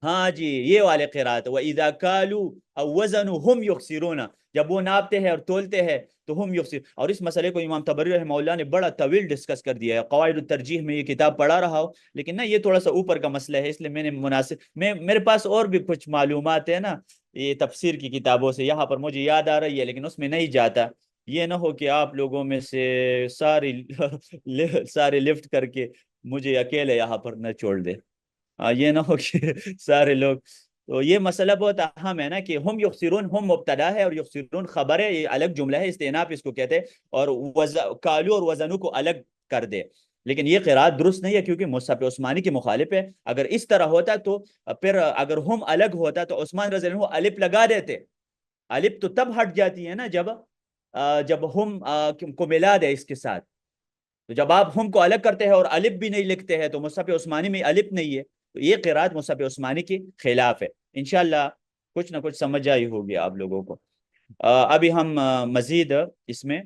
Speaker 1: ہاں جی، یہ والے قرات وَإِذَا كَالُوا أَوْ وَزَنُوا هُمْ يُخْسِرُونَ، جب وہ ناپتے ہیں اور تولتے ہیں تو ہم یخسر، اور اس مسئلے کو امام طبری رحمہ اللہ نے بڑا طویل ڈسکس کر دیا ہے، قواعد الترجیح میں یہ کتاب پڑھا رہا ہوں، لیکن نا یہ تھوڑا سا اوپر کا مسئلہ ہے، اس لیے میں نے میرے پاس اور بھی کچھ معلومات ہے نا یہ تفسیر کی کتابوں سے، یہاں پر مجھے یاد آ رہی ہے لیکن اس میں نہیں جاتا، یہ نہ ہو کہ آپ لوگوں میں سے ساری سارے لفٹ کر کے مجھے اکیلے یہاں پر نہ چھوڑ دے، یہ نہ ہو کہ سارے لوگ، تو یہ مسئلہ بہت اہم ہے نا کہ ہم یخسرون، ہم مبتدا ہے اور یخسرون خبر ہے، یہ الگ جملہ ہے، استئناف اس کو کہتے ہیں، اور کالو اور وزنو کو الگ کر دے، لیکن یہ قرات درست نہیں ہے کیونکہ مصحف عثمانی کے مخالف ہے، اگر اس طرح ہوتا تو پھر اگر ہم الگ ہوتا تو عثمان رضی اللہ عنہ الف لگا دیتے، الف تو تب ہٹ جاتی ہے نا جب ہم کو ملا دے اس کے ساتھ، تو جب آپ ہم کو الگ کرتے ہیں اور الف بھی نہیں لکھتے ہیں تو مصحف عثمانی میں الف نہیں ہے، تو یہ قرات مصحف عثمانی کے خلاف ہے، انشاءاللہ کچھ نہ کچھ سمجھ آئی ہوگی آپ لوگوں کو۔ ابھی ہم مزید اس میں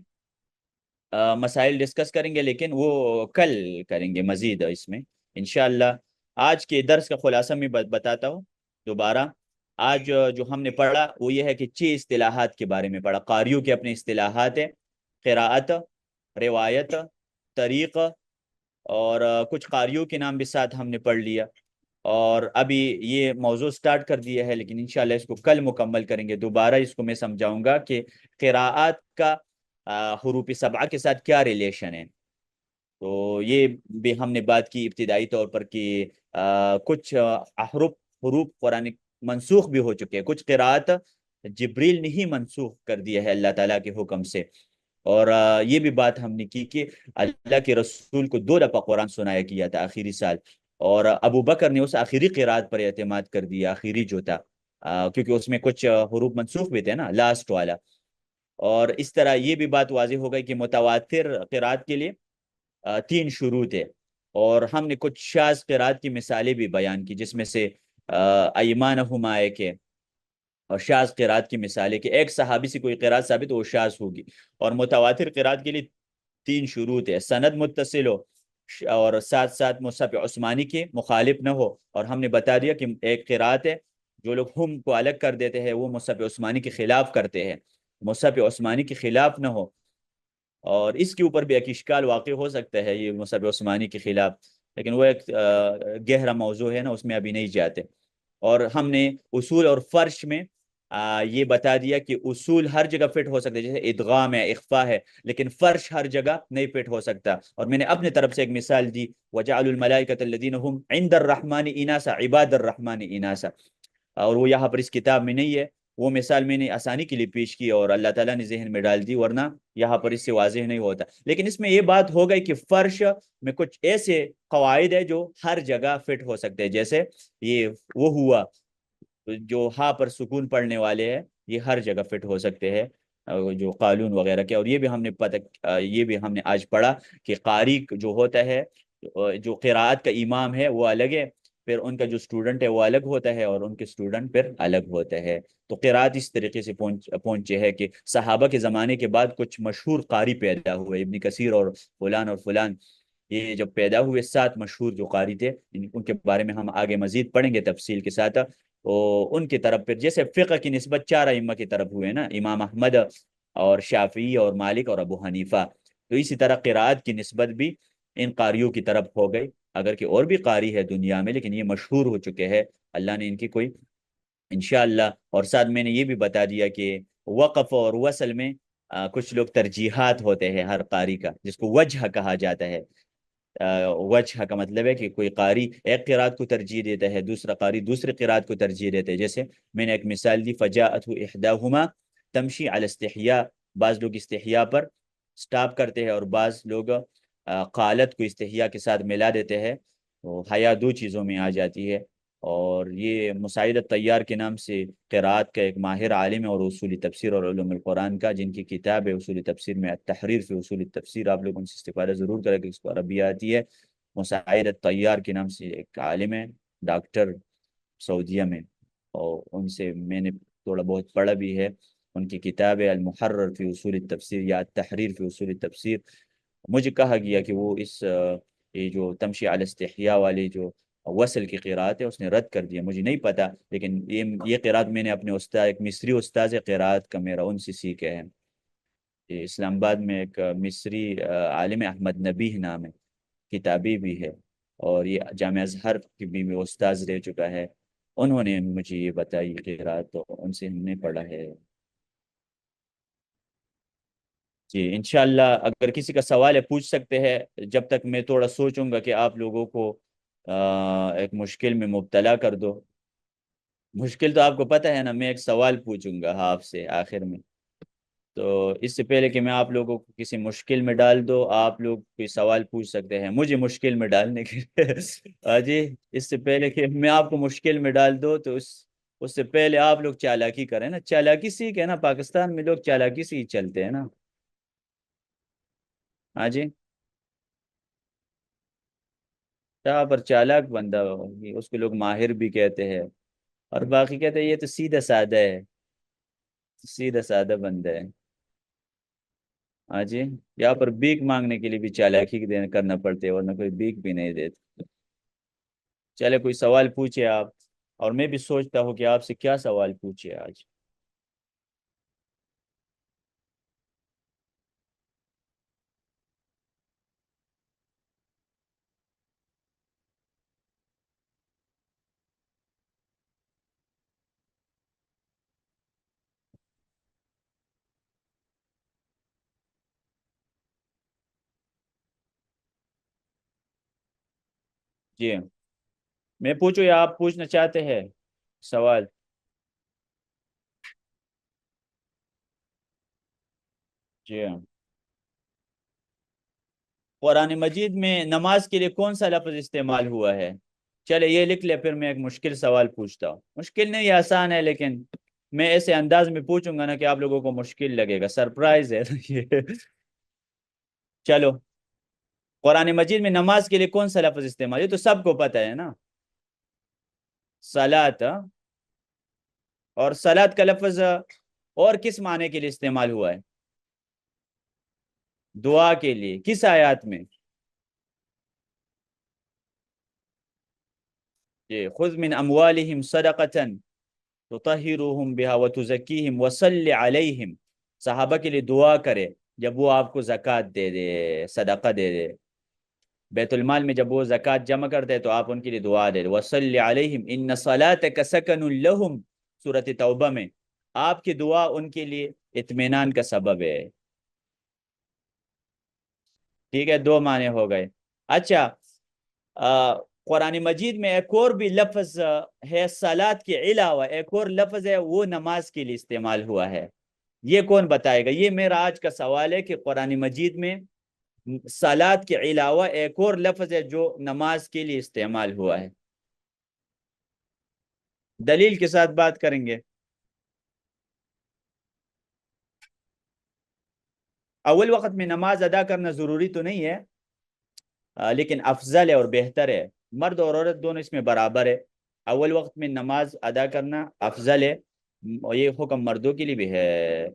Speaker 1: مسائل ڈسکس کریں گے، لیکن وہ کل کریں گے مزید اس میں انشاءاللہ۔ آج کے درس کا خلاصہ میں بتاتا ہوں دوبارہ، آج جو ہم نے پڑھا وہ یہ ہے کہ 6 اصطلاحات کے بارے میں پڑھا، قاریوں کے اپنے اصطلاحات ہیں، قراءت، روایت، طریق، اور کچھ قاریوں کے نام بھی ساتھ ہم نے پڑھ لیا، اور ابھی یہ موضوع سٹارٹ کر دیا ہے لیکن انشاءاللہ اس کو کل مکمل کریں گے، دوبارہ اس کو میں سمجھاؤں گا کہ قراءات کا حروف سبعہ کے ساتھ کیا ریلیشن ہے، تو یہ بھی ہم نے بات کی ابتدائی طور پر کہ کچھ حروف قرآن منسوخ بھی ہو چکے ہیں، کچھ قراءات جبریل نے ہی منسوخ کر دیا ہے اللہ تعالیٰ کے حکم سے، اور یہ بھی بات ہم نے کی کہ اللہ کے رسول کو 2 دفعہ قرآن سنایا کیا تھا آخری سال، اور ابو بکر نے اس آخری قرات پر اعتماد کر دیا، آخری جو تھا، کیونکہ اس میں کچھ حروف منسوخ بھی تھے نا لاسٹ والا، اور اس طرح یہ بھی بات واضح ہو گئی کہ متواتر قرات کے لیے 3 شروط ہے، اور ہم نے کچھ شاذ قرات کی مثالیں بھی بیان کی جس میں سے ایمانہم آئے کہ، اور شاذ قرات کی مثال ہے کہ ایک صحابی سے کوئی قرات ثابت وہ شاذ ہوگی، اور متواتر قرات کے لیے 3 شروط ہے، سند متصل ہو، اور ساتھ ساتھ مصحف عثمانی کے مخالف نہ ہو، اور ہم نے بتا دیا کہ ایک قرات ہے جو لوگ ہم کو الگ کر دیتے ہیں وہ مصحف عثمانی کے خلاف کرتے ہیں، مصحف عثمانی کے خلاف نہ ہو، اور اس کے اوپر بھی ایک اشکال واقع ہو سکتا ہے یہ مصحف عثمانی کے خلاف، لیکن وہ ایک گہرا موضوع ہے نا، اس میں ابھی نہیں جاتے، اور ہم نے اصول اور فرش میں یہ بتا دیا کہ اصول ہر جگہ فٹ ہو سکتے ہیں، جیسے ادغام ہے، اخفا ہے، لیکن فرش ہر جگہ نہیں فٹ ہو سکتا، اور میں نے اپنے طرف سے ایک مثال دی، وَجَعَلُوا الْمَلَائِكَةَ الَّذِينَ هُمْ عِنْدَ الرَّحْمَنِ إِنَاثًا عِبَادَ الرَّحْمَنِ إِنَاثًا، اور وہ یہاں پر اس کتاب میں نہیں ہے، وہ مثال میں نے آسانی کے لیے پیش کی اور اللہ تعالیٰ نے ذہن میں ڈال دی، ورنہ یہاں پر اس سے واضح نہیں ہوتا، لیکن اس میں یہ بات ہو گئی کہ فرش میں کچھ ایسے قواعد ہے جو ہر جگہ فٹ ہو سکتے ہیں، جیسے یہ وہ ہوا جو ہاں پر سکون پڑھنے والے ہیں یہ ہر جگہ فٹ ہو سکتے ہیں، جو قالون وغیرہ کے، اور یہ بھی ہم نے یہ بھی ہم نے آج پڑھا کہ قاری جو ہوتا ہے، جو قراءت کا امام ہے وہ الگ ہے، پھر ان کا جو اسٹوڈنٹ ہے وہ الگ ہوتا ہے، اور ان کے اسٹوڈنٹ پھر الگ ہوتے ہیں، تو قراءت اس طریقے سے پہنچے ہے کہ صحابہ کے زمانے کے بعد کچھ مشہور قاری پیدا ہوئے، ابن کثیر اور فلان، یہ جب پیدا ہوئے 7 مشہور جو قاری تھے، ان کے بارے میں ہم آگے مزید پڑھیں گے تفصیل کے ساتھ، تو ان کی طرف پھر جیسے فقہ کی نسبت 4 ائمہ کی طرف ہوئے نا، امام احمد اور شافعی اور مالک اور ابو حنیفہ، تو اسی طرح قراءت کی نسبت بھی ان قاریوں کی طرف ہو گئی، اگر کہ اور بھی قاری ہے دنیا میں لیکن یہ مشہور ہو چکے ہیں، اللہ نے ان کی کوئی انشاءاللہ، اور ساتھ میں نے یہ بھی بتا دیا کہ وقف اور وصل میں کچھ لوگ ترجیحات ہوتے ہیں ہر قاری کا، جس کو وجہ کہا جاتا ہے۔ وجہ کا مطلب ہے کہ کوئی قاری ایک قرات کو ترجیح دیتا ہے، دوسرا قاری دوسری قرات کو ترجیح دیتا ہے۔ جیسے میں نے ایک مثال دی، فجاءته احداهما تمشی علی استحیاء، بعض لوگ استحیاء پر سٹاپ کرتے ہیں، اور بعض لوگ قالت کو استحیاء کے ساتھ ملا دیتے ہیں، تو حیا دو چیزوں میں آ جاتی ہے۔ اور یہ مساعد الطیار کے نام سے قرات کا ایک ماہر عالم ہے، اور اصول تفسیر اور علوم القرآن کا، جن کی کتاب ہے اصول تفسیر میں التحریر فی اصول التفسیر، آپ لوگوں سے استفادہ ضرور کریں کہ اس کو عربی آتی ہے۔ مساعد الطیار کے نام سے ایک عالم ہے، ڈاکٹر، سعودیہ میں، اور ان سے میں نے تھوڑا بہت پڑھا بھی ہے۔ ان کی کتاب ہے المحرر فی اصول التفسیر یا التحریر فی اصول التفسیر۔ مجھے کہا گیا کہ وہ یہ جو تمشی علی استحیاء والی جو وصل کی قرات ہے اس نے رد کر دیا، مجھے نہیں پتا، لیکن یہ قرات میں نے اپنے استاد، ایک مصری استاذ قرات کا میرا، ان سے سیکھے ہیں۔ یہ اسلام آباد میں ایک مصری عالم احمد نبیہ نام ہے، کتابی بھی ہے، اور یہ جامعہ ازہر کی بھی استاذ رہ چکا ہے۔ انہوں نے مجھے یہ بتائی قرات، تو ان سے ہم نے پڑھا ہے۔ جی انشاءاللہ اگر کسی کا سوال ہے پوچھ سکتے ہیں، جب تک میں تھوڑا سوچوں گا کہ آپ لوگوں کو ایک مشکل میں مبتلا کر دو۔ مشکل تو آپ کو پتہ ہے نا، میں ایک سوال پوچھوں گا آپ سے آخر میں، تو اس سے پہلے کہ میں آپ لوگوں کو کسی مشکل میں ڈال دو، آپ لوگ کوئی سوال پوچھ سکتے ہیں مجھے مشکل میں ڈالنے کے جی اس سے پہلے کہ میں آپ کو مشکل میں ڈال دو، تو اس سے پہلے آپ لوگ چالاکی کریں نا، چالاکی سیکھیں نا، پاکستان میں لوگ چالاکی سے ہی چلتے ہیں نا۔ ہاں جی، جہاں پر چالاک بندہ ہو اس کو لوگ ماہر بھی کہتے ہیں، اور باقی کہتے ہیں یہ تو سیدھا سادہ ہے، سیدھا سادہ بندہ ہے۔ ہاں جی، یہاں پر بھیک مانگنے کے لیے بھی چالاکی کرنا پڑتے ہے، ورنہ کوئی بھیک بھی نہیں دیتے۔ چلے کوئی سوال پوچھے آپ، اور میں بھی سوچتا ہوں کہ آپ سے کیا سوال پوچھے آج۔ جی میں پوچھوں یا آپ پوچھنا چاہتے ہیں سوال؟ جی قرآن مجید میں نماز کے لیے کون سا لفظ استعمال ہوا ہے؟ چلے یہ لکھ لے، پھر میں ایک مشکل سوال پوچھتا ہوں، مشکل نہیں آسان ہے، لیکن میں ایسے انداز میں پوچھوں گا نا کہ آپ لوگوں کو مشکل لگے گا، سرپرائز ہے یہ۔ چلو، قرآن مجید میں نماز کے لیے کون سا لفظ استعمال، یہ تو سب کو پتہ ہے نا، صلاۃ۔ اور صلاۃ کا لفظ اور کس معنی کے لیے استعمال ہوا ہے؟ دعا کے لیے، کس آیات میں؟ یہ خذ من اموالہم صدقۃ تطہرہم بہا وتزکیہم وصلی علیہم، صحابہ کے لیے دعا کرے جب وہ آپ کو زکوٰۃ دے دے، صدقہ دے دے، بیت المال میں جب وہ زکوٰۃ جمع کرتے ہیں تو آپ ان کے لیے دعا دے دے، وصلی علیہم ان صلاتک سکن لہم، سورۃ توبہ میں آپ کی دعا ان کے لیے اطمینان کا سبب ہے۔ ٹھیک ہے، دو معنی ہو گئے۔ اچھا، قرآن مجید میں ایک اور بھی لفظ ہے صلاۃ کے علاوہ، ایک اور لفظ ہے وہ نماز کے لیے استعمال ہوا ہے، یہ کون بتائے گا؟ یہ میرا آج کا سوال ہے کہ قرآن مجید میں صلاۃ کے علاوہ ایک اور لفظ ہے جو نماز کے لیے استعمال ہوا ہے، دلیل کے ساتھ بات کریں گے۔ اول وقت میں نماز ادا کرنا ضروری تو نہیں ہے، لیکن افضل ہے اور بہتر ہے، مرد اور عورت دونوں اس میں برابر ہے، اول وقت میں نماز ادا کرنا افضل ہے، اور یہ حکم مردوں کے لیے بھی ہے۔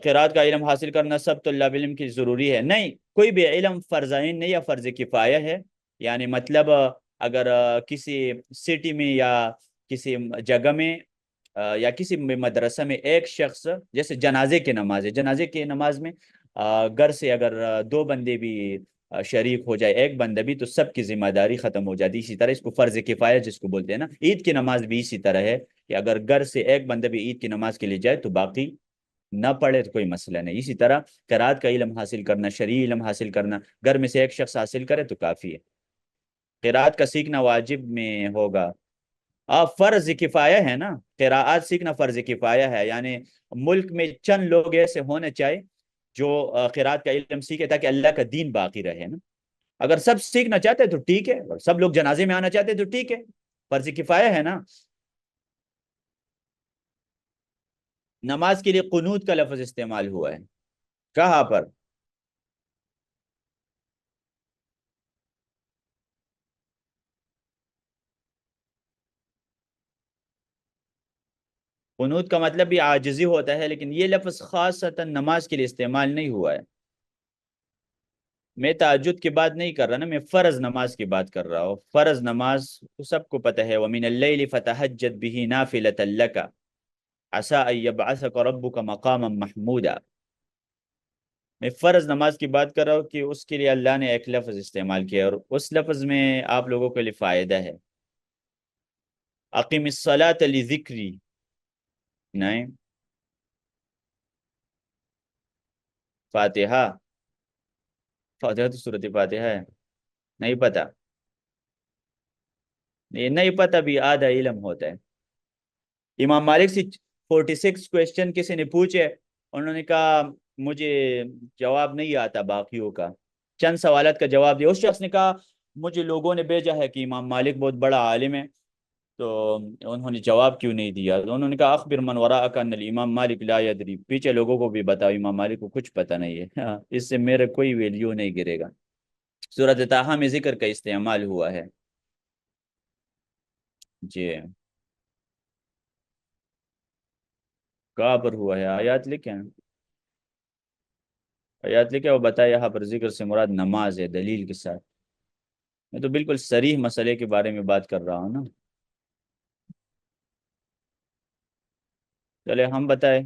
Speaker 1: قرات کا علم حاصل کرنا سب طلاب علم کی ضروری ہے؟ نہیں، کوئی بھی علم فرض عین نہیں یا فرض کفایہ ہے، یعنی مطلب اگر کسی سٹی میں یا کسی جگہ میں یا کسی مدرسہ میں ایک شخص، جیسے جنازے کی نماز ہے، جنازے کی نماز میں گھر سے اگر دو بندے بھی شریک ہو جائے، ایک بندہ بھی، تو سب کی ذمہ داری ختم ہو جاتی، اسی طرح اس کو فرض کفایہ جس کو بولتے ہیں نا، عید کی نماز بھی اسی طرح ہے کہ اگر گھر سے ایک بندہ بھی عید کی نماز کے لیے جائے تو باقی نہ پڑھے تو کوئی مسئلہ نہیں. اسی طرح قرات کا علم حاصل کرنا، شرعی علم حاصل کرنا، گھر میں سے ایک شخص حاصل کرے تو کافی ہے. قرات کا سیکھنا واجب میں ہوگا؟ آپ فرض کفایہ ہے نا. قراءات سیکھنا فرض کفایہ ہے، یعنی ملک میں چند لوگ ایسے ہونے چاہیے جو قراءت کا علم سیکھے تاکہ اللہ کا دین باقی رہے نا. اگر سب سیکھنا چاہتے ہیں تو ٹھیک ہے، اگر سب لوگ جنازے میں آنا چاہتے ہیں تو ٹھیک ہے، فرض کفایہ ہے نا. نماز کے لیے قنوت کا لفظ استعمال ہوا ہے، کہاں پر؟ قنوت کا مطلب بھی عاجزی ہوتا ہے، لیکن یہ لفظ خاصتا نماز کے لیے استعمال نہیں ہوا ہے. میں تہجد کی بات نہیں کر رہا نا، میں فرض نماز کی بات کر رہا ہوں. فرض نماز تو سب کو پتہ ہے، وَمِنَ اللَّيْلِ فَتَهَجَّدْ بِهِ نَافِلَةً لَكَ عَسَىٰ أَن يَبْعَثَكَ رَبُّكَ مَقَامًا مَحْمُودًا. میں فرض نماز کی بات کر رہا ہوں کہ اس کے لیے اللہ نے ایک لفظ استعمال کیا، اور اس لفظ میں آپ لوگوں کے لیے فائدہ ہے. اقیم الصلاۃ لذکری. نہیں. فاتحہ. فاتحہ تو صورت فاتحہ ہے. نہیں پتا. یہ نہیں پتا بھی آدھا علم ہوتا ہے. امام مالک سے 46 کوشچن کسی نے پوچھے، انہوں نے کہا مجھے جواب نہیں آتا باقیوں کا. چند سوالات کا جواب دیا. اس شخص نے کہا مجھے لوگوں نے بھیجا ہے کہ امام مالک بہت بڑا عالم ہے، تو انہوں نے جواب کیوں نہیں دیا؟ انہوں نے کہا اخبر من وراءک ان الامام مالک لا یدری. پیچھے لوگوں کو بھی بتاؤ امام مالک کو کچھ پتہ نہیں ہے. ہاں، اس سے میرے کوئی ویلیو نہیں گرے گا. سورۃ طٰہٰ میں ذکر کا استعمال ہوا ہے. جی. کہاں پر ہوا ہے؟ آیات لکھے ہیں. آیات لکھے وہ بتایا یہاں پر ذکر سے مراد نماز ہے دلیل کے ساتھ. میں تو بالکل صریح مسئلے کے بارے میں بات کر رہا ہوں نا. چلے ہم بتائے.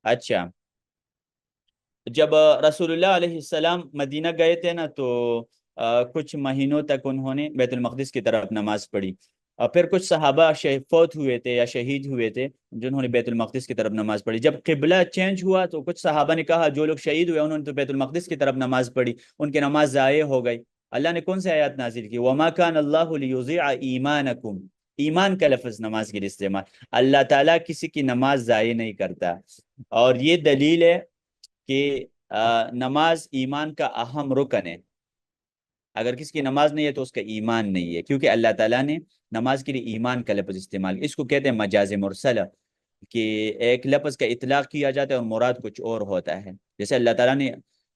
Speaker 1: اچھا. جب رسول اللہ علیہ السلام مدینہ گئے تھے نا، تو کچھ مہینوں تک انہوں نے بیت المقدس کی طرف نماز پڑھی. اور پھر کچھ صحابہ فوت ہوئے تھے یا شہید ہوئے تھے جنہوں نے بیت المقدس کی طرف نماز پڑھی. جب قبلہ چینج ہوا تو کچھ صحابہ نے کہا جو لوگ شہید ہوئے انہوں نے تو بیت المقدس کی طرف نماز پڑھی، ان کی نماز ضائع ہو گئی. اللہ نے کون سے آیات نازل کی؟ وَمَا كَانَ اللَّهُ لِيُضِيعَ إِيمَانَكُمْ. ایمان کا لفظ نماز کے لیے استعمال. اللہ تعالیٰ کسی کی نماز ضائع نہیں کرتا. اور یہ دلیل ہے کہ نماز ایمان کا اہم رکن ہے. اگر کسی کی نماز نہیں ہے تو اس کا ایمان نہیں ہے، کیونکہ اللہ تعالیٰ نے نماز کے لیے ایمان کا لفظ استعمال. اس کو کہتے ہیں مجاز مرسلہ، کہ ایک لفظ کا اطلاق کیا جاتا ہے اور مراد کچھ اور ہوتا ہے. جیسے اللہ تعالیٰ نے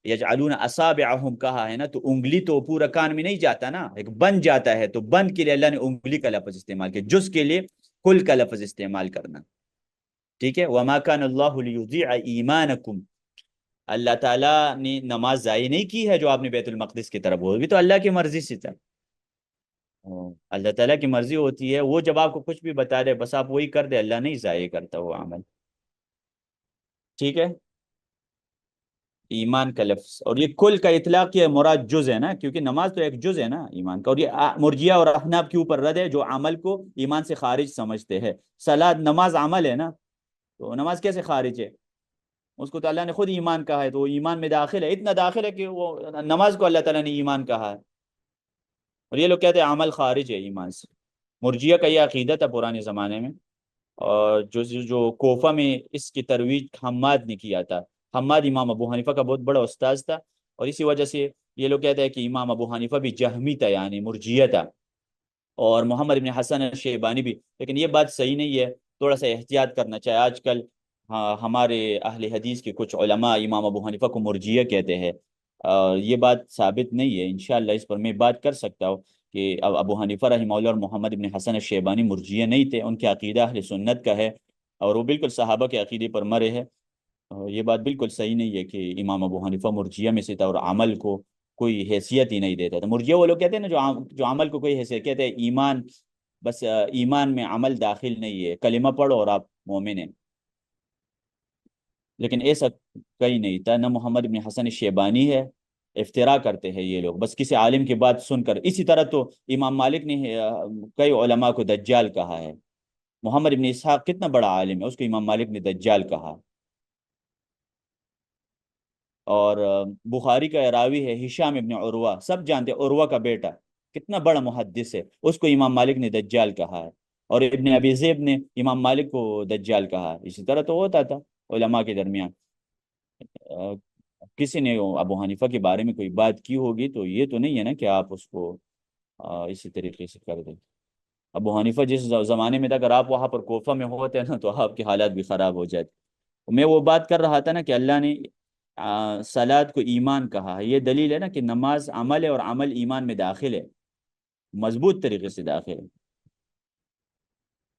Speaker 1: یجعلون اصابعہم کہا ہے نا، تو انگلی تو پورا کان میں نہیں جاتا نا، ایک بند جاتا ہے، تو بند کے لیے اللہ نے انگلی کا لفظ استعمال کیا. جز کے لیے کل کا لفظ استعمال کرنا. ٹھیک ہے. وما كان اللہ لیضیع ایمانکم. اللہ تعالیٰ نے نماز ضائع نہیں کی ہے جو آپ نے بیت المقدس کی طرف، وہ بھی تو اللہ کی مرضی سے تھا. اللہ تعالیٰ کی مرضی ہوتی ہے، وہ جب آپ کو کچھ بھی بتا دے بس آپ وہی کر دے، اللہ نہیں ضائع کرتا وہ عمل. ٹھیک ہے. ایمان کا لفظ اور یہ کل کا اطلاق کیا مراد جز ہے نا، کیونکہ نماز تو ایک جز ہے نا ایمان کا. اور یہ مرجیہ اور احناف کے اوپر رد ہے جو عمل کو ایمان سے خارج سمجھتے ہیں. صلاۃ نماز عمل ہے نا، تو نماز کیسے خارج ہے؟ اس کو تو اللہ نے خود ایمان کہا ہے، تو وہ ایمان میں داخل ہے، اتنا داخل ہے کہ وہ نماز کو اللہ تعالیٰ نے ایمان کہا ہے. اور یہ لوگ کہتے ہیں عمل خارج ہے ایمان سے. مرجیہ کا یہ عقیدہ تھا پرانے زمانے میں، اور جو کوفہ میں اس کی ترویج حماد نے کیا تھا. حماد امام ابو حنیفہ کا بہت بڑا استاذ تھا، اور اسی وجہ سے یہ لوگ کہتے ہیں کہ امام ابو حنیفہ بھی جہمی تھا، یعنی مرجیہ تھا، اور محمد بن حسن شیبانی بھی. لیکن یہ بات صحیح نہیں ہے، تھوڑا سا احتیاط کرنا چاہیے. آج کل ہاں ہمارے اہل حدیث کے کچھ علماء امام ابو حنیفہ کو مرجیہ کہتے ہیں. یہ بات ثابت نہیں ہے. انشاءاللہ اس پر میں بات کر سکتا ہوں کہ ابو حنیفہ رحمہ اللہ اور محمد بن حسن شیبانی مرجیہ نہیں تھے، ان کے عقیدہ اہل سنت کا ہے، اور وہ بالکل صحابہ کے عقیدے پر مرے ہے. اور یہ بات بالکل صحیح نہیں ہے کہ امام ابو حنیفہ مرجیہ میں سے تھا اور عمل کو کوئی حیثیت ہی نہیں دیتا تھا. مرجیہ وہ لوگ کہتے ہیں نا جو عمل کو کوئی حیثیت، کہتے ہیں ایمان بس ایمان میں عمل داخل نہیں ہے، کلمہ پڑھو اور آپ مومن ہیں. لیکن ایسا کہیں نہیں تھا. نہ محمد بن حسن شیبانی ہے افترا کرتے ہیں یہ لوگ بس کسی عالم کی بات سن کر. اسی طرح تو امام مالک نے کئی علماء کو دجال کہا ہے. محمد ابن اسحاق کتنا بڑا عالم ہے، اس کو امام مالک نے دجال کہا. اور بخاری کا راوی ہے ہشام ابن عروہ، سب جانتے ہیں، عروہ کا بیٹا کتنا بڑا محدث ہے، اس کو امام مالک نے دجال کہا ہے. اور ابن ابی ذئب نے امام مالک کو دجال کہا ہے. اسی طرح تو ہوتا تھا علماء کے درمیان. آ، کسی نے ابو حنیفہ کے بارے میں کوئی بات کی ہوگی تو یہ تو نہیں ہے نا کہ آپ اس کو اسی طریقے سے کر دیں. ابو حنیفہ جس زمانے میں تھا، اگر آپ وہاں پر کوفہ میں ہوتے نا تو آپ کی حالات بھی خراب ہو جاتی. میں وہ بات کر رہا تھا نا کہ اللہ نے صلات کو ایمان کہا ہے. یہ دلیل ہے نا کہ نماز عمل ہے اور عمل ایمان میں داخل ہے، مضبوط طریقے سے داخل ہے.